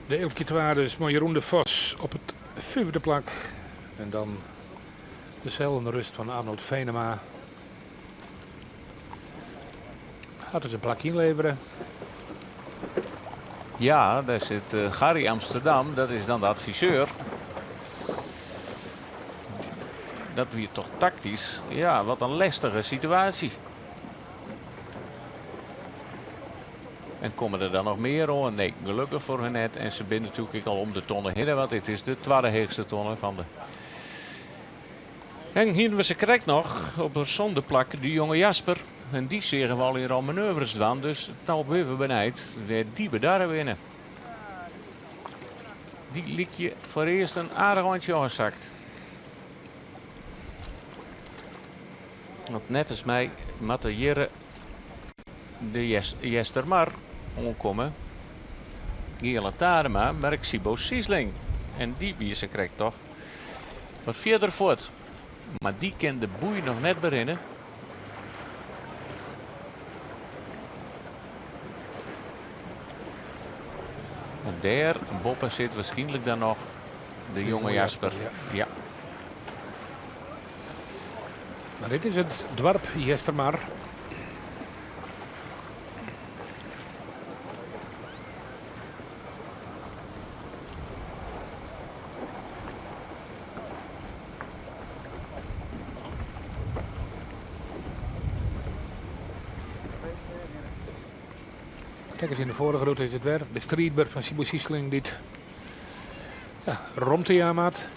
De elkje dus maar Jeroen de Vos op het 5e plak. En dan dezelfde rust van Arnold Venema. Gaat dus een plak inleveren. Ja, daar zit Gary Amsterdam. Dat is dan de adviseur. Dat weer toch tactisch. Ja, wat een lastige situatie. En komen er dan nog meer aan? Nee, gelukkig voor hen net. En ze zijn natuurlijk al om de tonnen heen. Want dit is de tweede hoogste tonnen van de... En hier we ze correct nog op de zondeplak de jonge Jasper. En die zeggen we al hier al manoeuvres dan. Dus het nou op even benijd. Weer die bedaren winnen. Die liet je voor eerst een aardig handje aangezakt. Want net als mij Matte Jere de Jestermar onkomen. Giela Tarema, Merk Sibo Siesling. En die bierse krijgt toch wat verder voort. Maar die kan de boei nog net beginnen. En daar boppen zit waarschijnlijk dan nog de jonge Jasper. Ja. Maar dit is het dorp Jestermar. Kijk eens, in de vorige route is het weer de strijdber van Sibo Siesling dit Romthea maat.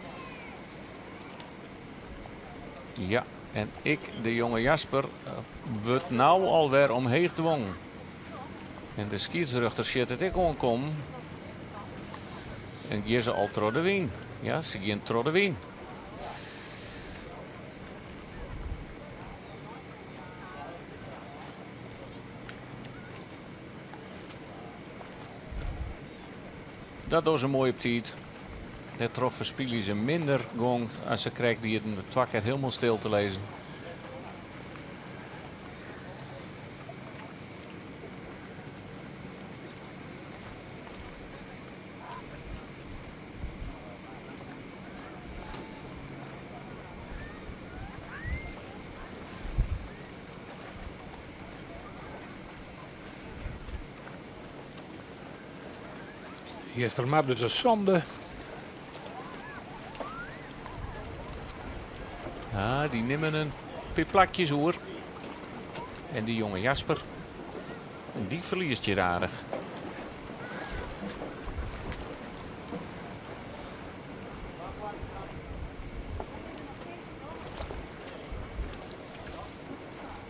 Ja, en ik, de jonge Jasper, wordt nou alweer omheen gedwongen. En de scheidsrechter ziet het ik onkom. En hier ze al tro de wien. Ja, ze gaan tro de wien. Dat was een mooie tijd. Dat trof verspielen ze minder gong als ze krijgt die het in de twakker helemaal stil te lezen. Jestermar dus een zonde. Ja, die nemen een paar plakjes hoor. En die jonge Jasper, die verliest je aardig.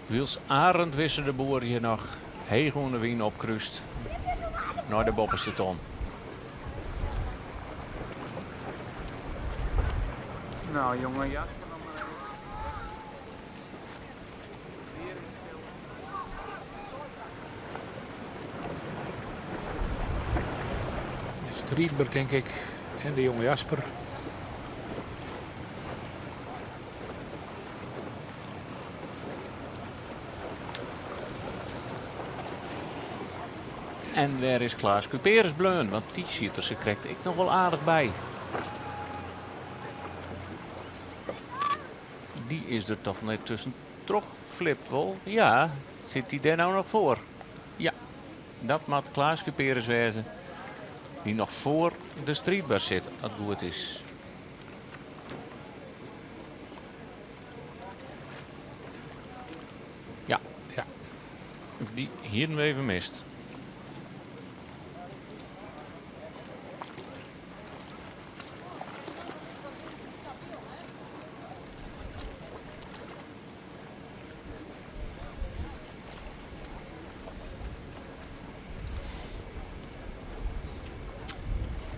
Wils Arend wisten de boer hier nog. Heegoende wien opkrust. Naar de bopperste ton. Nou, jongen, ja. Strijdber denk ik En de jonge Jasper. En daar is Klaas Cuperus bleun, want die ziet er ze krijgt ik nog wel aardig bij. Die is er toch net tussen toch flipt wel. Ja, zit hij daar nou nog voor? Ja, dat moet Klaas Cuperus wezen. Die nog voor de streetbar zit, als het goed is. Ja, Ja. die hier even mist.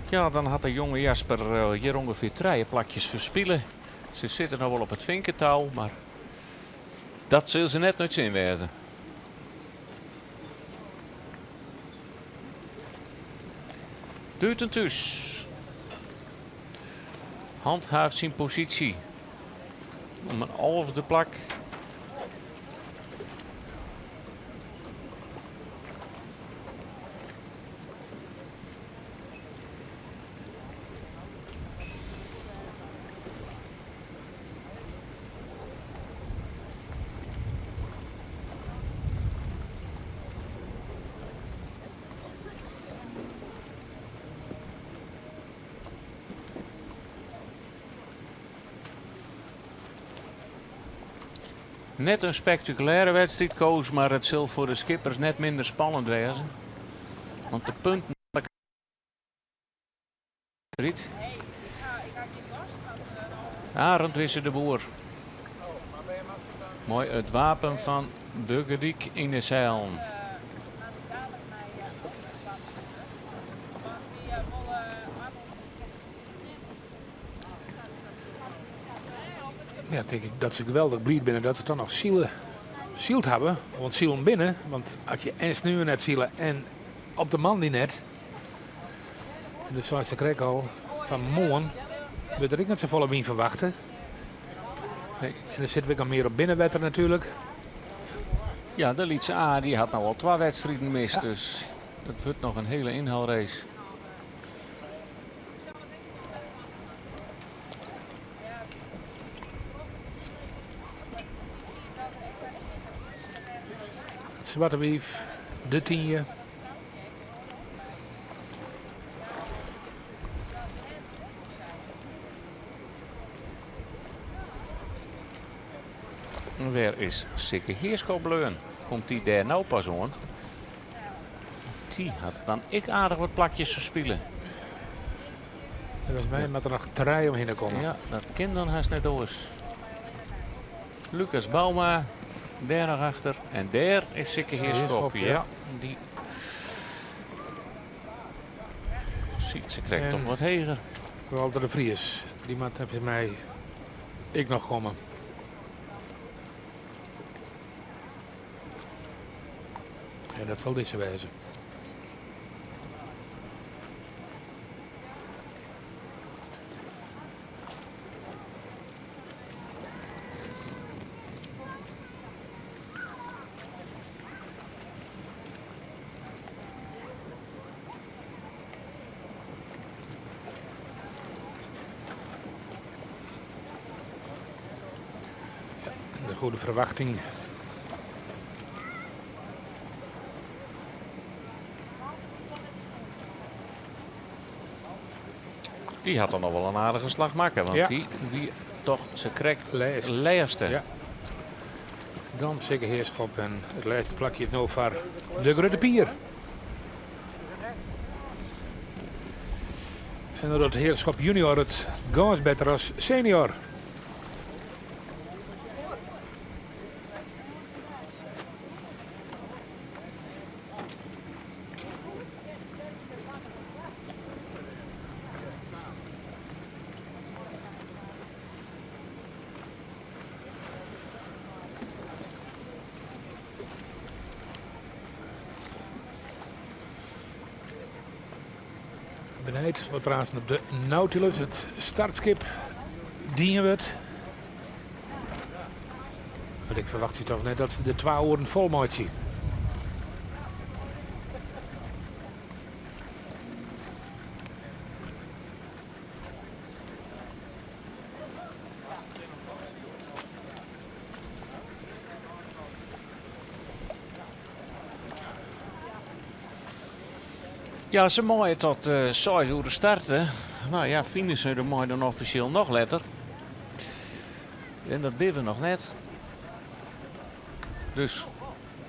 Ja, dan had de jonge Jasper hier ongeveer 3 plakjes verspillen. Ze zitten nog wel op het vinkentouw, maar dat zullen ze net nooit zien wezen. Duurtentus handhaaft zijn positie om een halve plak. Net een spectaculaire wedstrijd koos, maar het zal voor de skippers net minder spannend wezen. Want de punten. Arend Wisse de Boer. Mooi het wapen van de Gediek in de zeil. Ja, denk ik dat ze geweldig blij binnen dat ze dan nog zield hebben. Want zielen binnen, want als je en nu net zielen en op de man die net. En dus zoals de kreeg al van morgen, wil er ik net zo volle wien verwachten. Nee, en dan zitten we dan meer op binnenwetter natuurlijk. Ja, de Lietse A die had nou al 2 wedstrijden mis, ja. Dus dat wordt nog een hele inhaalrace. Zwarte Wief, de 10. Waar is Sikke Heerschop bleun? Komt die daar nou pas aan? Die had dan ik aardig wat plakjes verspillen. Dat was mij met er nog 3 omheen te komen. Ja, dat kind dan haast net oors. Lucas Bauma, daar nog achter. En daar is Sikke Heerschop. Ja, die ziet ze krijgt toch wat heger. Walter de Vries, die maat heb je mij ik nog komen. En dat zal deze wezen. Ja, de goede verwachting. Die had er nog wel een aardige slag maken, want ja. die toch, ze krijgt leerste. Ja. Dan zeker Heerschop en het laatste plakje het nou voor de Grote Pier. En doordat Heerschop junior het gaans beter als senior. Benijd wat razen op de Nautilus. Het startskip dienen we het. Maar ik verwacht je toch net dat ze de 2 uur vol maakt zien. Ja, ze mooien tot 6 uur starten. Nou ja, finishen de mooi dan officieel nog letter. En dat ben we nog net. Dus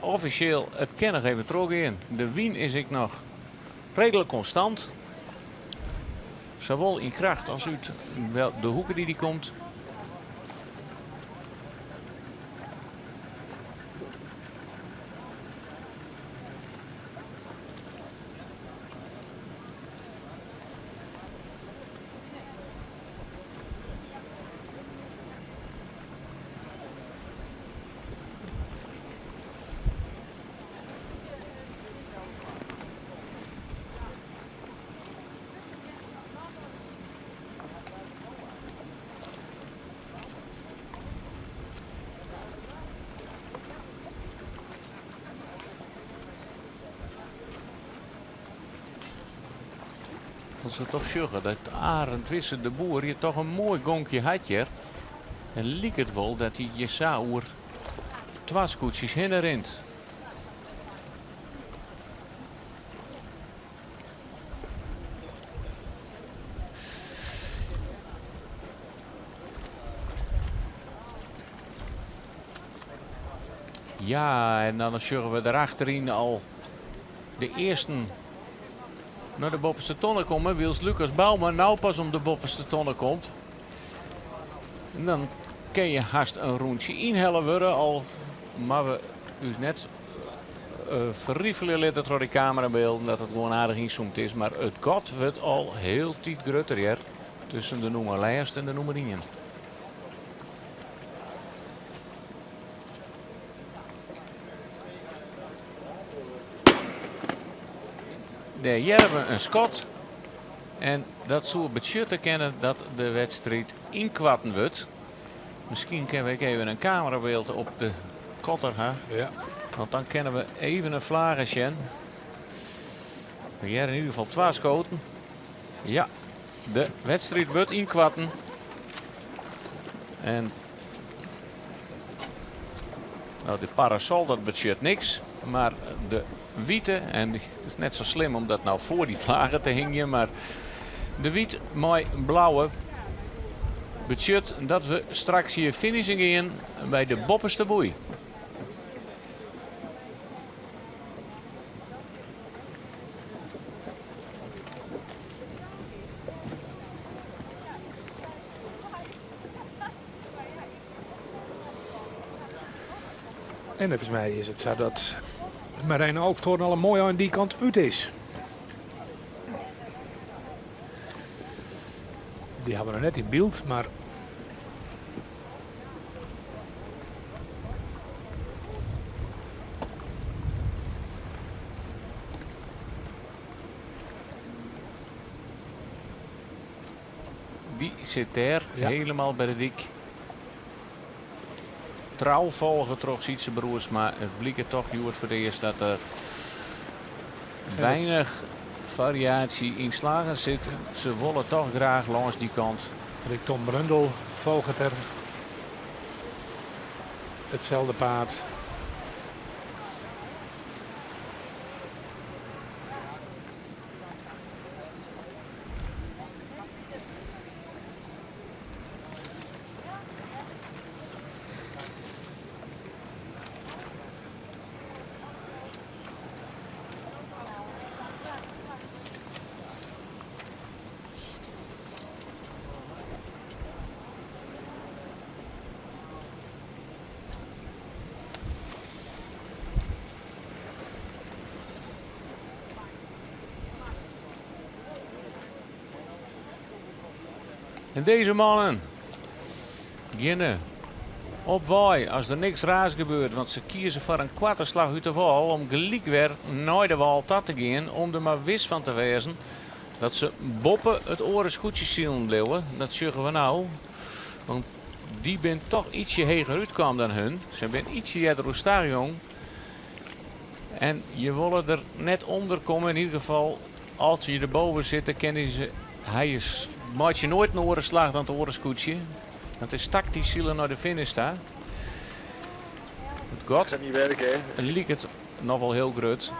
officieel, het kan nog even terug in. De wien is ik nog redelijk constant. Zowel in kracht als uit de hoeken die komt. Als we toch zeggen dat Arend Wisse de Boer hier toch een mooi gonkje had hier. En liep het wel dat hij je zou 2 scootjes heen rent. Ja, en dan zullen we erachterin al de eerste naar de bovenste tonnen komen. Wils Lucas Bouwman nou pas om de bovenste tonnen komt. En dan kun je haast een rondje inhellen worden al. Maar we dus net verriefelen laten door de camerabeelden dat het gewoon aardig inzoomt is. Maar het gat wordt al heel tijd groter hier. Tussen de nummer lijst en de nummer 1. Hier hebben we een schot. En dat zou betekenen kennen dat de wedstrijd inkwatten wordt. Misschien kunnen we even een camerabeeld op de kotter. Hè? Ja. Want dan kennen we even een vlaggen. Hier in ieder geval 2 schoten. Ja, de wedstrijd wordt inkwatten. En nou, de parasol dat betekent niks. Maar de witte, en het is net zo slim om dat nou voor die vlaggen te hingen, maar de wiet mooi blauwe betekent dat we straks hier finishing in bij de bopperste boei. En volgens mij is het zo dat Marijn Althoorn al een mooi aan die kant uit is. Die hebben we nog net in beeld, maar die zit daar Ja. helemaal bij de dik. Trouw volgen toch ziet ze broers, maar het bleek toch Joert voor de eerst dat er weinig variatie in slagen zit. Ze willen toch graag langs die kant. Rick Tom Brundel volgt er hetzelfde paard. En deze mannen beginnen op waai als er niks raars gebeurt. Want ze kiezen voor een kwartenslag uit de wal om gelijk weer naar de wal te gaan. Om er maar wis van te wezen Dat ze boppen het oren zien bleven. Dat zeggen we nou. Want die ben toch ietsje heger uitkwam dan hun. Ze zijn ietsje eerder door stadion. En je willen er net onder komen. In ieder geval, als je erboven zit, dan kennen ze. Maakt je nooit een orenslag dan het orenskoetje. Dat is tactisch zullen naar de finish staan. Het Dat gaat niet werken, hè? en liep het nog wel heel groot.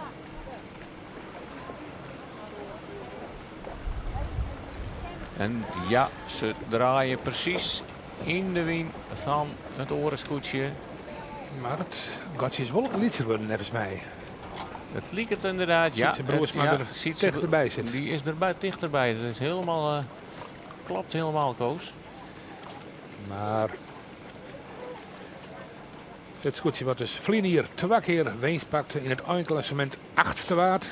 En ja, ze draaien precies in de wind van het orenskoetje. Maar het gaat is wel lietser worden, volgens mij. Het liep het inderdaad. Ziet zijn broers maar er ziet dichterbij zit. Die is er dichterbij. Dat is helemaal, klopt helemaal, Koos. Maar het scootje wordt dus Vlienier 2 keer winst pakte in het eindklassement 8e waard.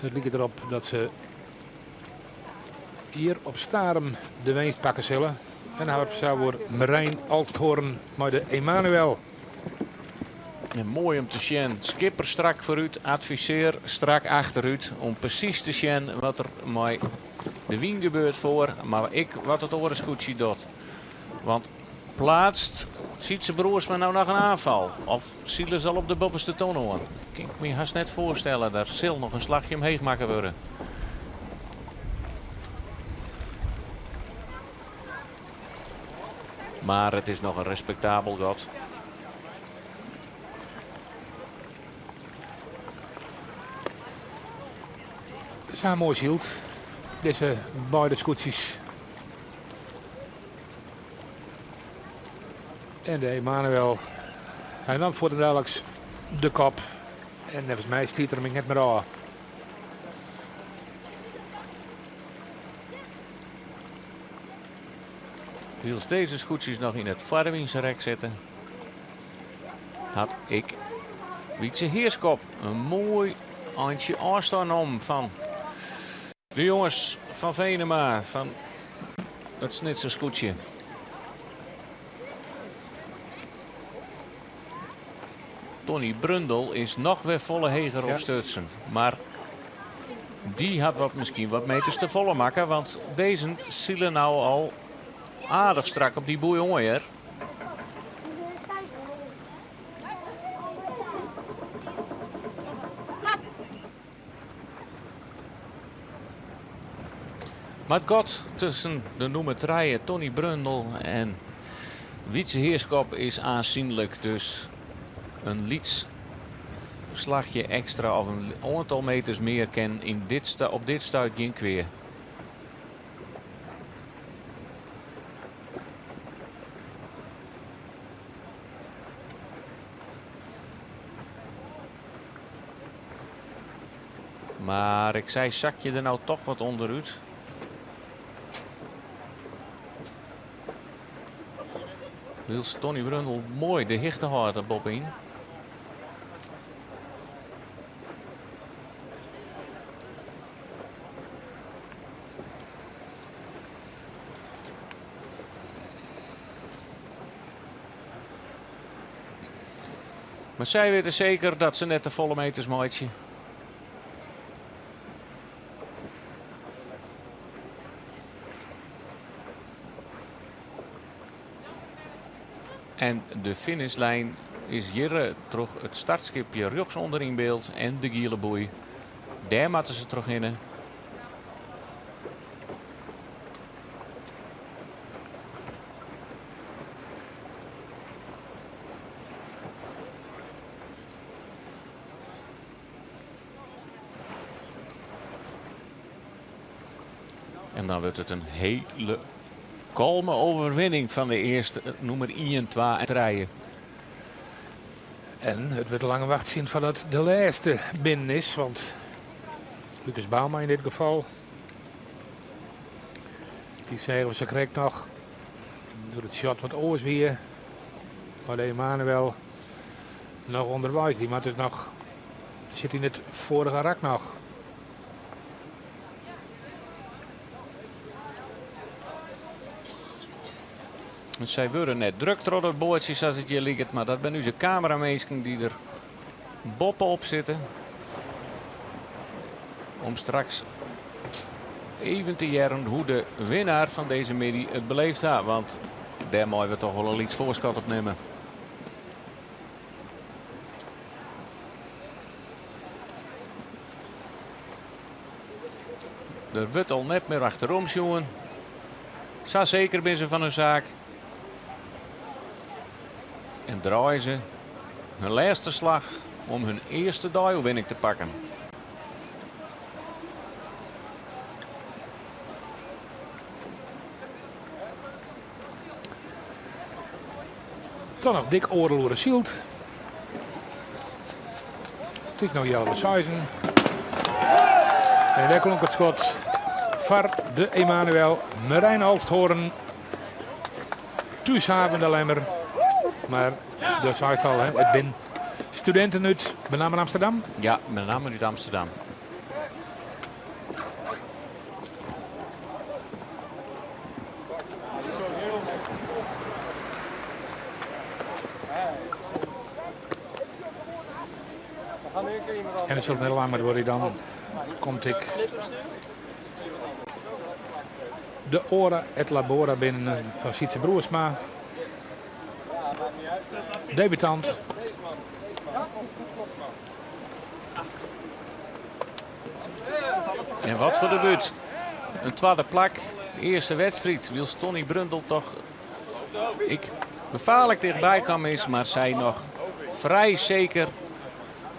Het lijkt erop dat ze hier op Starum de winst pakken zullen. En dan zou voor Marijn Alsthoorn maar de Emanuel. En mooi om te zien. Skipper strak vooruit, adviseer strak achteruit. Om precies te zien wat er met de wien gebeurt voor. Maar wat het orenskoetje doet. Want plaatst, ziet zijn broers maar nou nog een aanval. Of zielen ze al op de bovenste toon hoor. Kan ik me haast net voorstellen. Daar zal nog een slagje omheen maken worden. Maar het is nog een respectabel gat. Zijn mooi hield. Deze beide scootjes. En de Emanuel. Hij nam voor de dadelijks de kop. En volgens mij stiet er hem net meer aan. Als deze scootjes nog in het varwingsrek zitten, had ik Wietse Heerskop een mooi handje afstand om van de jongens van Venema, van het Snitse scootje. Tony Brundel is nog weer volle heger op Stutsen, maar die had misschien wat meters te volle maken, want deze zielen nou al aardig strak op die boei hoor. Maar het gaat tussen de noemetrijen Tony Brundel en Wietse Heerskop is aanzienlijk. Dus een lietsslagje extra of een aantal meters meer kan op dit stuit geen kweer. Maar ik zei, zak je er nou toch wat onderuit? Wil Tony Brundel mooi de hichte hard op Bob in. Maar zij weten zeker dat ze net de volle meters maatje. En de finishlijn is hier terug het startskipje rechts onder in beeld en de gele boei. Daar moeten ze terug in. En dan wordt het een hele kalme overwinning van de eerste nummer 1, 2 en 3. En het wordt lange wacht zien voordat de laatste binnen is. Want Lucas Bauma in dit geval. Die zeggen we ze krijgt nog. Door het shot wat oors weer. Maar de Emanuel nog onderwijs. Die maar dus nog zit in het vorige rak nog. Zij worden net druk door het boordje als het hier ligt. Maar dat ben nu de camerameesken die er boppen op zitten. om straks even te jaren hoe de winnaar van deze middag het beleefd heeft. Want daar mogen we toch wel een iets voorschot op nemen. Er wordt al net meer achterom, jongen. Zo zeker ben ze van hun zaak. En draaien ze hun laatste slag om hun eerste duelwinning te pakken. Dan nog dik oorloer de Sielt. Het is nou Jelle Seizen. En daar klonk het schot voor de Emanuel Marijn Alsthoorn. Thuishavende Lemmer. Maar dat zei het al, hè. Het ben studenten uit met name Amsterdam. Ja, met name uit Amsterdam. En het zal heel lang maar worden dan. Komt ik de Ora et Labora binnen van Sietse Broersma. Debutant. En wat voor debuut. Een tweede plak. Eerste wedstrijd. Wil Tony Brundel toch ik gevaarlijk dichtbij kwam is. Maar zij nog vrij zeker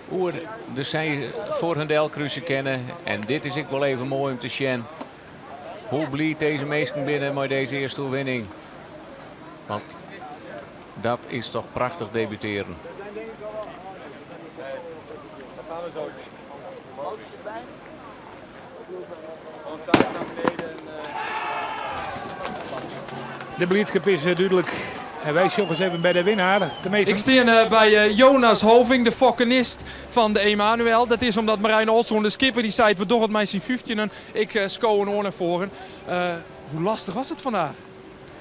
hoe de zij voor hun delcruisen kennen. En dit is ik wel even mooi om te zien. Hoe blij deze meesten binnen met deze eerste overwinning. Want dat is toch prachtig debuteren. De blijdschap is duidelijk. En wij zien eens even bij de winnaar. Ik sta bij Jonas Hoving, de fokkenist van de Emanuel. Dat is omdat Marijn Olstroom, de skipper, die zei: we doen het mij zien 15 en ik scoor een oor naar voren. Hoe lastig was het vandaag?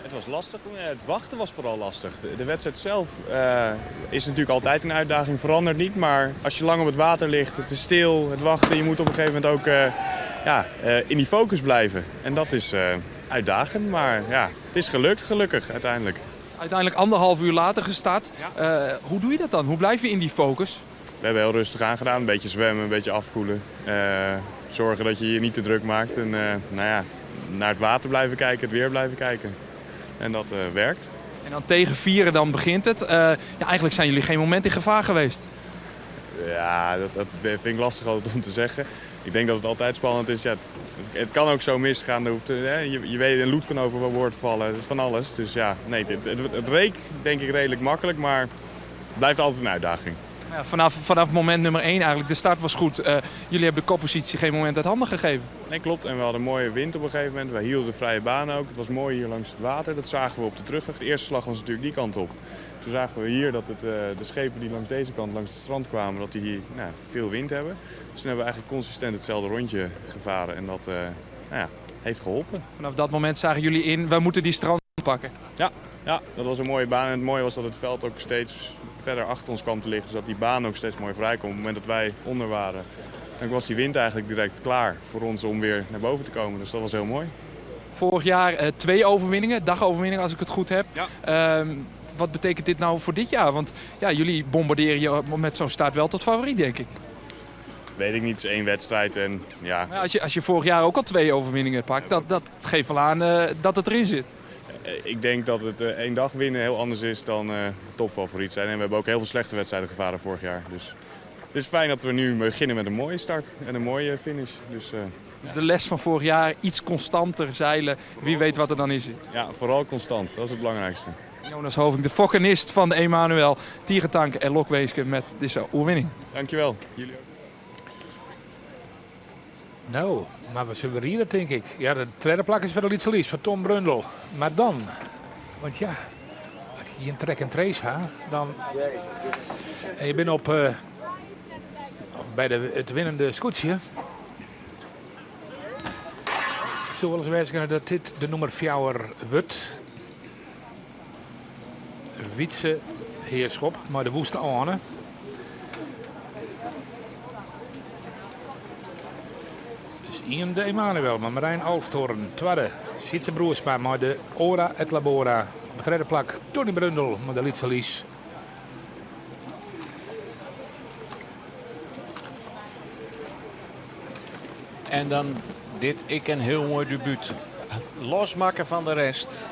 Het was lastig. Het wachten was vooral lastig. De wedstrijd zelf is natuurlijk altijd een uitdaging, verandert niet. Maar als je lang op het water ligt, het is stil, het wachten, je moet op een gegeven moment ook in die focus blijven. En dat is uitdagend, maar ja, het is gelukt, gelukkig uiteindelijk. Uiteindelijk 1,5 uur later gestart. Ja. Hoe doe je dat dan? Hoe blijf je in die focus? We hebben heel rustig aangedaan, een beetje zwemmen, een beetje afkoelen. Zorgen dat je je niet te druk maakt en naar het water blijven kijken, het weer blijven kijken. En dat werkt. En dan tegen 4 dan begint het. Eigenlijk zijn jullie geen moment in gevaar geweest. Ja, dat vind ik lastig altijd om te zeggen. Ik denk dat het altijd spannend is. Ja, het kan ook zo misgaan. Je weet, een loed kan overboord vallen. Het is van alles. Dus ja, nee, het reek denk ik redelijk makkelijk, maar het blijft altijd een uitdaging. Ja, vanaf moment nummer 1 eigenlijk, de start was goed. Jullie hebben de koppositie geen moment uit handen gegeven. Nee, klopt. En we hadden mooie wind op een gegeven moment. We hielden de vrije baan ook. Het was mooi hier langs het water. Dat zagen we op de terugweg. De eerste slag was natuurlijk die kant op. Toen zagen we hier dat de schepen die langs deze kant, langs het strand kwamen, dat die hier veel wind hebben. Dus toen hebben we eigenlijk consistent hetzelfde rondje gevaren. En dat heeft geholpen. Vanaf dat moment zagen jullie in, wij moeten die strand pakken. Ja, dat was een mooie baan. En het mooie was dat het veld ook steeds verder achter ons kwam te liggen. Zodat die baan ook steeds mooi vrij kwam. Op het moment dat wij onder waren, dan was die wind eigenlijk direct klaar voor ons om weer naar boven te komen. Dus dat was heel mooi. Vorig jaar 2 overwinningen, dagoverwinningen als ik het goed heb. Ja. Wat betekent dit nou voor dit jaar? Want ja, jullie bombarderen je met zo'n start wel tot favoriet, denk ik. Weet ik niet, het is 1 wedstrijd. En, ja. Maar als je vorig jaar ook al 2 overwinningen pakt, dat geeft wel aan dat het erin zit. Ik denk dat het 1 dag winnen heel anders is dan topfavoriet zijn. En we hebben ook heel veel slechte wedstrijden gevaren vorig jaar. Dus het is fijn dat we nu beginnen met een mooie start en een mooie finish. Dus de les van vorig jaar, iets constanter zeilen. Wie weet wat er dan is. Ja, vooral constant. Dat is het belangrijkste. Jonas Hoving, de fokkenist van de Emanuel. Tierentank en Lokweeske met deze overwinning. Dankjewel. Jullie ook. Nou, maar we zullen hier dat denk ik. Ja, de tweede plak is voor de Lietselies, van Tom Brundel. Maar dan, want ja, als je een track en trace gaat, dan... En je bent op, bij het winnende scootje. Het zou wel eens wijzen dat dit de nummer 4 wordt. Wietse heerschop, maar de woeste Arne. Dus 1 de Emanuel, maar Marijn Alstoorn. Tweede, Sietse Broersma, maar de Ora et Labora. Op de derde plak, Tony Brundel, met de Lietse Lies. En dan dit, ik een heel mooi debuut. Losmaken van de rest.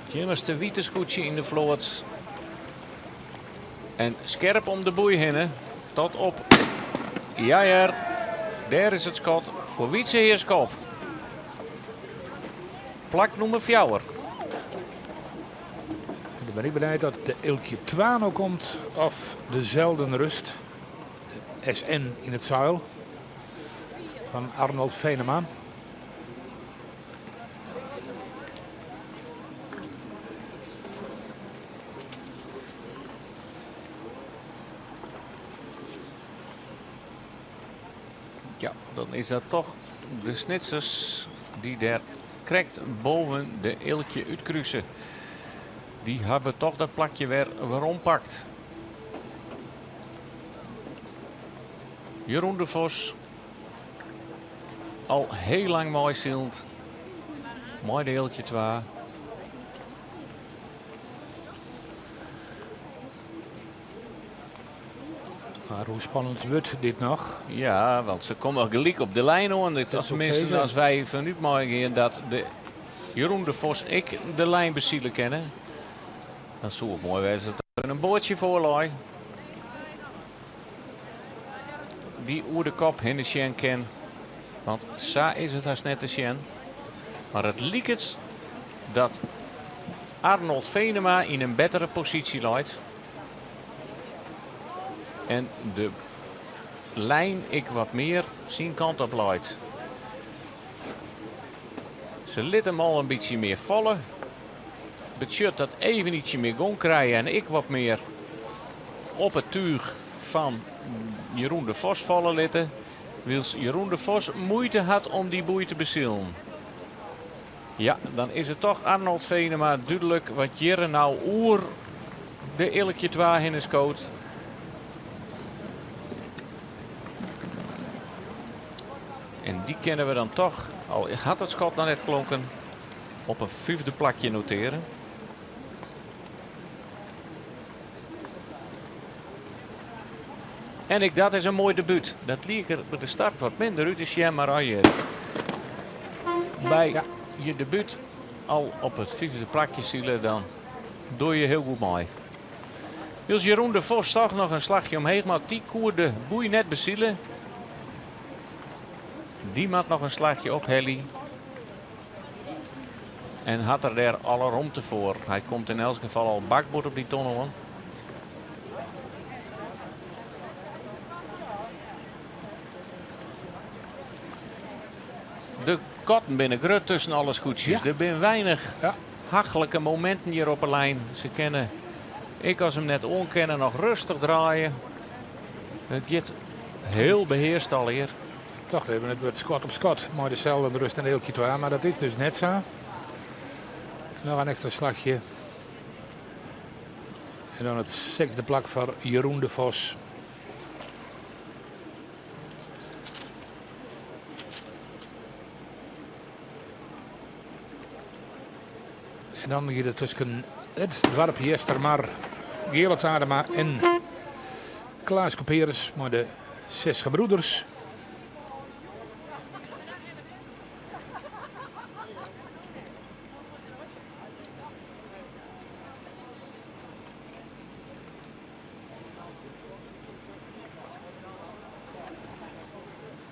Jenneste Wietescootje in de vloot. En scherp om de boei heen. Tot op. Ja, daar is het schot voor Wietse Heerskop. Plak nummer 4. Dan ben ik benieuwd dat de Ilkje Twano komt of de Zelden Rust. De SN in het zuil van Arnold Venema. Ja, dan is dat toch de Snitsers die daar krijgt boven de Ilkje uitkruisen. Die hebben toch dat plakje weer ompakt. Jeroen de Vos. Al heel lang mooi zield. Mooi de Ilkje 2. Maar hoe spannend wordt dit nog? Ja, want ze komen gelijk op de lijn hoor. Dat is Tenminste, als wij vanuit mogen gaan dat de Jeroen de Vos ik de lijn bezielen kennen. Dan zou het mooi wezen dat er een boordje voor lag. Die oer de kop in de Sjen ken. Want sa is het als net de Sjen. Maar het lijkt het dat Arnold Venema in een betere positie lijkt. En de lijn ik wat meer zien kant op leidt. Ze liet hem al een beetje meer vallen. Budget dat even ietsje meer gong krijgen en ik wat meer op het tuig van Jeroen de Vos vallen lieten. Wils Jeroen de Vos moeite had om die boei te bezielen. Ja, dan is het toch Arnold Venema duidelijk wat Jere nou oer de Ilkje 2 in is coat. En die kennen we dan toch, al had het schot nou net klonken, op een 5e plakje noteren. En dat is een mooi debuut. Dat liep er bij de start wat minder uit is, maar als je bij je debuut al op het 5e plakje zielen, dan doe je heel goed mooi. Wils Jeroen de Vos toch nog een slagje omheen, maar die koer de boei net bezielen. Die maakt nog een slagje op Helly. En had er daar alle ruimte voor. Hij komt in elk geval al bakboord op die tunnel. De kotten binnen grut tussen alle scootjes. Ja. Er zijn weinig hachelijke momenten hier op de lijn. Ze kennen, ik als hem net onkennen, nog rustig draaien. Het gaat heel beheerst al hier. Toch, we hebben het met Scott op Scott. Mooi dezelfde rust en Ilkje 2, maar dat is dus net zo. Nog een extra slagje. En dan het 6e plak voor Jeroen de Vos. En dan gaat het tussen het dorp Jestermar, Gerald Adema en Klaas Couperus, maar de 6 gebroeders.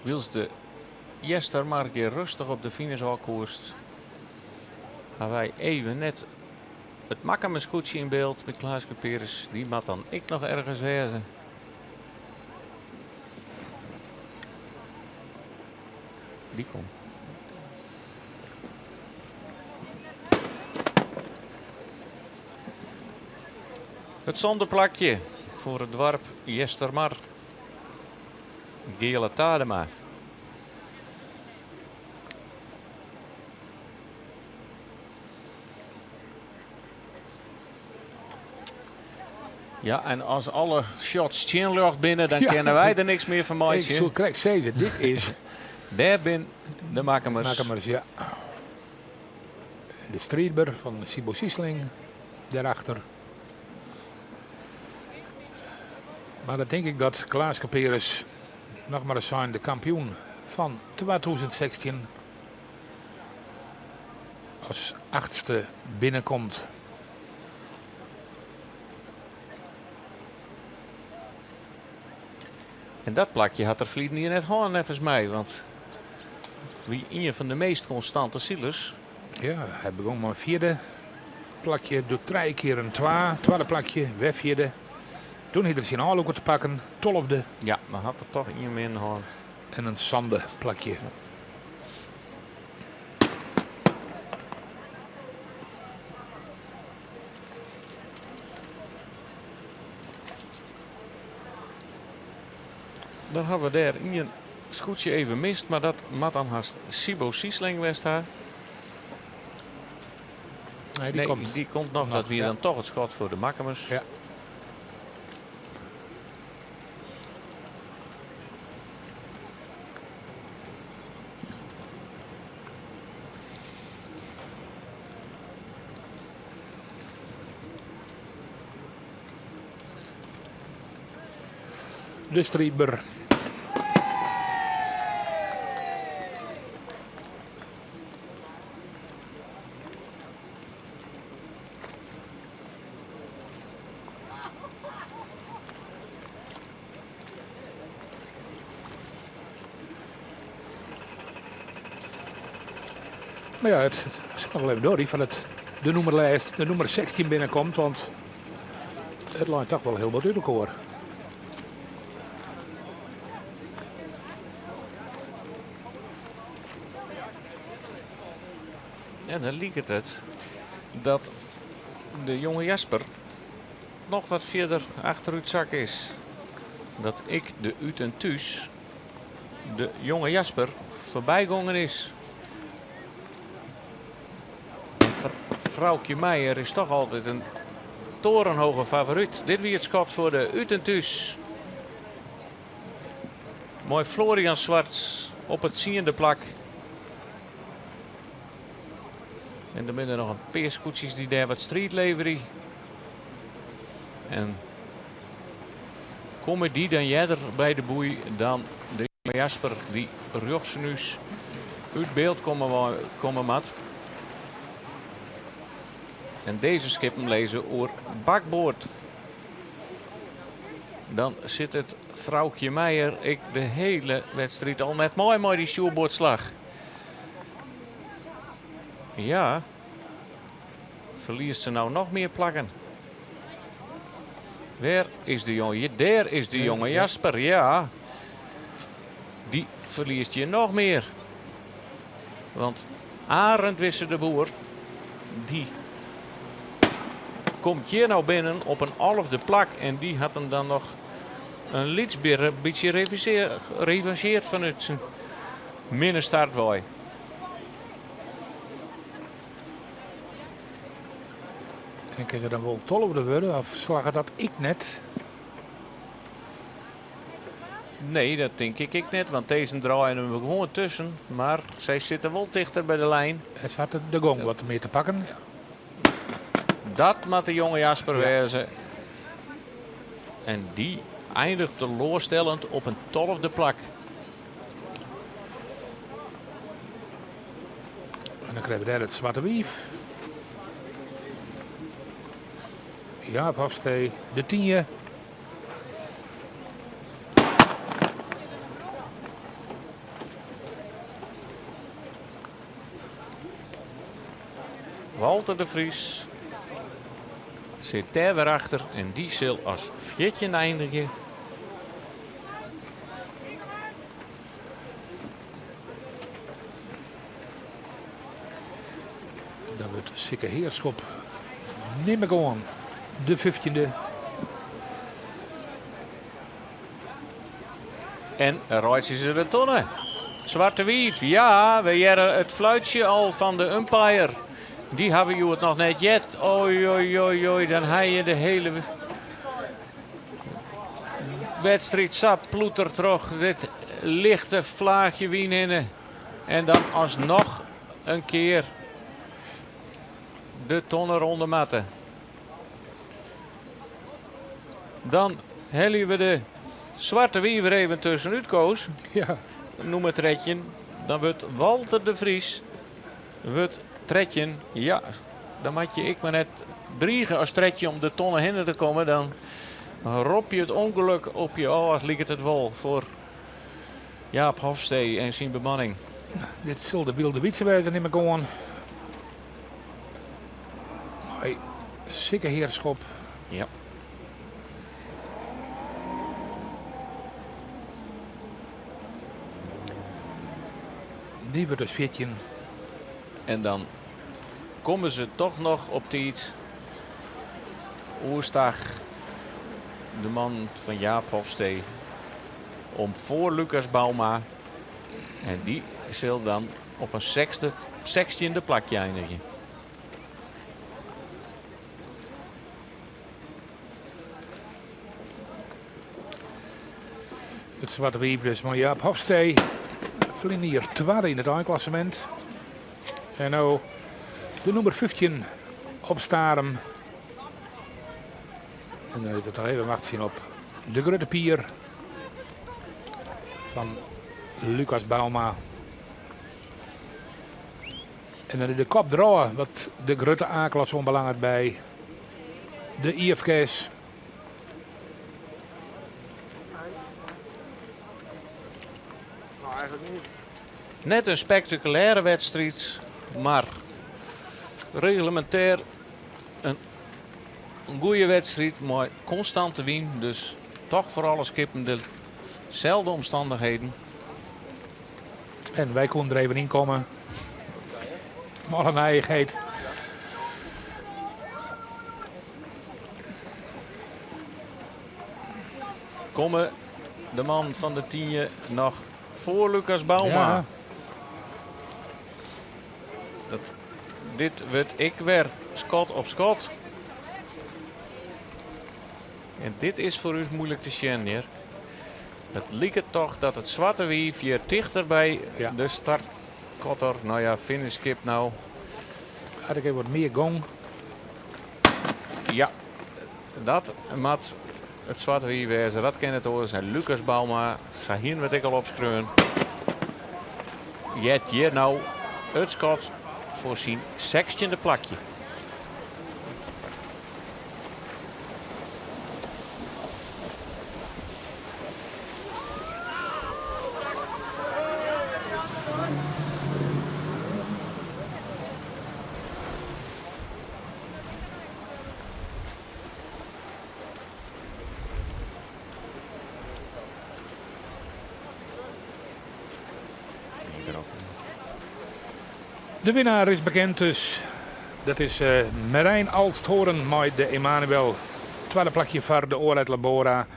Wils de Jestermar een keer rustig op de finishal koerst. Gaan wij even net het Makkemerscootje in beeld met Klaas Couperus. Die mag dan ik nog ergens wezen. Die komt. Het zondeplakje voor het dorp Jestermar. Gerald Adema. Ja, en als alle shots chinlucht binnen, dan kennen wij er niks meer van. Ik zou correct zeggen, dit is Daar ben de Makemers. Makemers, ja. De Striedber van Sibo Siesling. Daarachter. Maar dan denk ik dat Klaas Caperus nog maar eens zijn de kampioen van 2016 als 8e binnenkomt. En dat plakje had er verleden hier net gewoon volgens mij. Want wie een van de meest constante zielers. Ja, hij begon maar 4e plakje, doet 3 keer een 12e plakje, weer 4e. Toen had hij zijn aanloeken te pakken, 12e Ja, maar had er toch een min gewoon. en een Sande plakje. Dan hebben we daar een scootje even mist, maar dat mat dan haast Sibo Siesling west haar. Nee, Die komt nog, dat weer ja. dan toch het schot voor de Makemers. Ja. De Striedber. Maar ja, het is nog wel even door van de nummerlijst, de nummer 16 binnenkomt, want het lijkt toch wel heel wat duidelijk hoor. En dan liep het dat de jonge Jasper nog wat verder achteruit zak is. Dat ik de uit en thuis de jonge Jasper voorbijgongen is. Vrouwtje Meijer is toch altijd een torenhoge favoriet. Dit weer het schot voor de uit en thuis. Mooi Florian Zwarts op het ziende plak. En er binnen nog een paar scootjes die daar wat street leveren. En komen die dan jij er bij de boei dan de jonge Jasper die Rjochsenus uit beeld komen mat. En deze skippen lezen oor bakboord. Dan zit het vrouwtje Meijer ik de hele wedstrijd al met mooi die stuurboordslag. Ja. Verliest ze nou nog meer plakken? Waar is de jongen? Daar is de jonge Jasper, ja. Die verliest je nog meer. Want Arend Wisse de Boer, die komt hier nou binnen op een 11e plak. En die had hem dan nog een lietsbeer een beetje revancheerd vanuit zijn minnenstartwaai. En kijk je dan wel 12e worden of slagen dat ik net? Nee, dat denk ik net, want deze draaien we gewoon tussen. Maar zij zitten wel dichter bij de lijn. En ze hadden de gong wat meer te pakken. Dat moet de jonge Jasper wezen. En die eindigt teleurstellend op een 12e plak. En dan krijgen we daar het zwarte wief. Ja, Hofstee, de 10e. Walter de Vries zit daar weer achter en die zal als vierde eindigen. Dan wordt Sikke Heerschop nimmer gewoon. De 15e. En rijdt ze de tonnen. Zwarte wief, ja, we hebben het fluitje al van de umpire. Die hebben je het nog net jet. Oei, oei, oei, oei, dan heb je de hele wedstrijd sap ploeter terug. lichte vlaagje wien in. En dan alsnog een keer de tonnen onder matten. Dan hebben we de zwarte wiever even tussenuit koos. Ja. Noem het tredje. Dan wordt Walter de Vries. Wordt tredje. Ja, dan moet je ik maar net driegen als tredje om de tonnen heen te komen. Dan rob je het ongeluk op je oor. Liet het wel voor Jaap Hofstee en zijn bemanning. Dit zal de wilde wietse wezen niet meer gewoon. Mooi. Sikke heerschop. Ja. Die wordt dus 14. En dan komen ze toch nog op de iets. Oerstag, de man van Jaap Hofstee, om voor Lucas Bauma. En die zal dan op een 16e plakje eindigen. Het zwarte wiever dus van Jaap Hofstee. Verliezen hier 2 in het eindklassement. En nou de nummer 15 op Starem. En dan is het nog even wacht zien op de grote pier van Lucas Bauma. En dan de kop draaien wat de grote A-klasse onbelangrijk bij de IFK's. Nou, eigenlijk niet. Net een spectaculaire wedstrijd, maar reglementair een goede wedstrijd, maar constante win. Dus toch voor alle skippen dezelfde omstandigheden. En wij konden er even in komen. Maar een eigenheid. Komen de man van de 10 nog voor Lucas Bauma. Ja. Dit wordt ik weer schot op schot. En dit is voor u moeilijk te zien hier. Het lijkt toch dat het zwarte wief hier dichter bij de startkotter. Nou ja, finish skip nou. Had ik even wat meer gong. Ja, dat moet het zwarte wief wezen. Dat kan het horen zijn Lucas Bauma. Sahin werd ik al opschreeuwen. Jet hier nou het schot voor zijn 16e plakje. De winnaar is bekend dus. Dat is Marijn Alsthoorn met de Emanuel. Tweede plakje voor de Oorleit Labora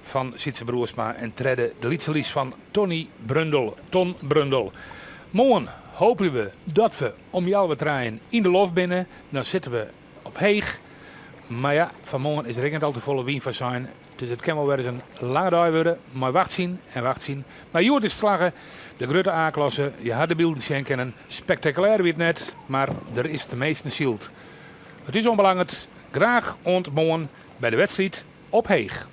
van Sietse Broersma. En tredde de lietselies van Tony Brundel. Ton Brundel. Morgen hopen we dat we om jou wat draaien in de lof binnen. Dan zitten we op Heeg. Maar ja, vanmorgen is er niet al te volle wien van zijn. Dus het kan wel weer eens een lange dag worden. Maar wacht zien en wacht zien. Maar Joert is slagen. De grote A-klasse. Je had de beelden zien kennen. Spectaculair weer het net. Maar er is de meeste zield. Het is onbelangrijk. Graag ontmogen bij de wedstrijd op Heeg.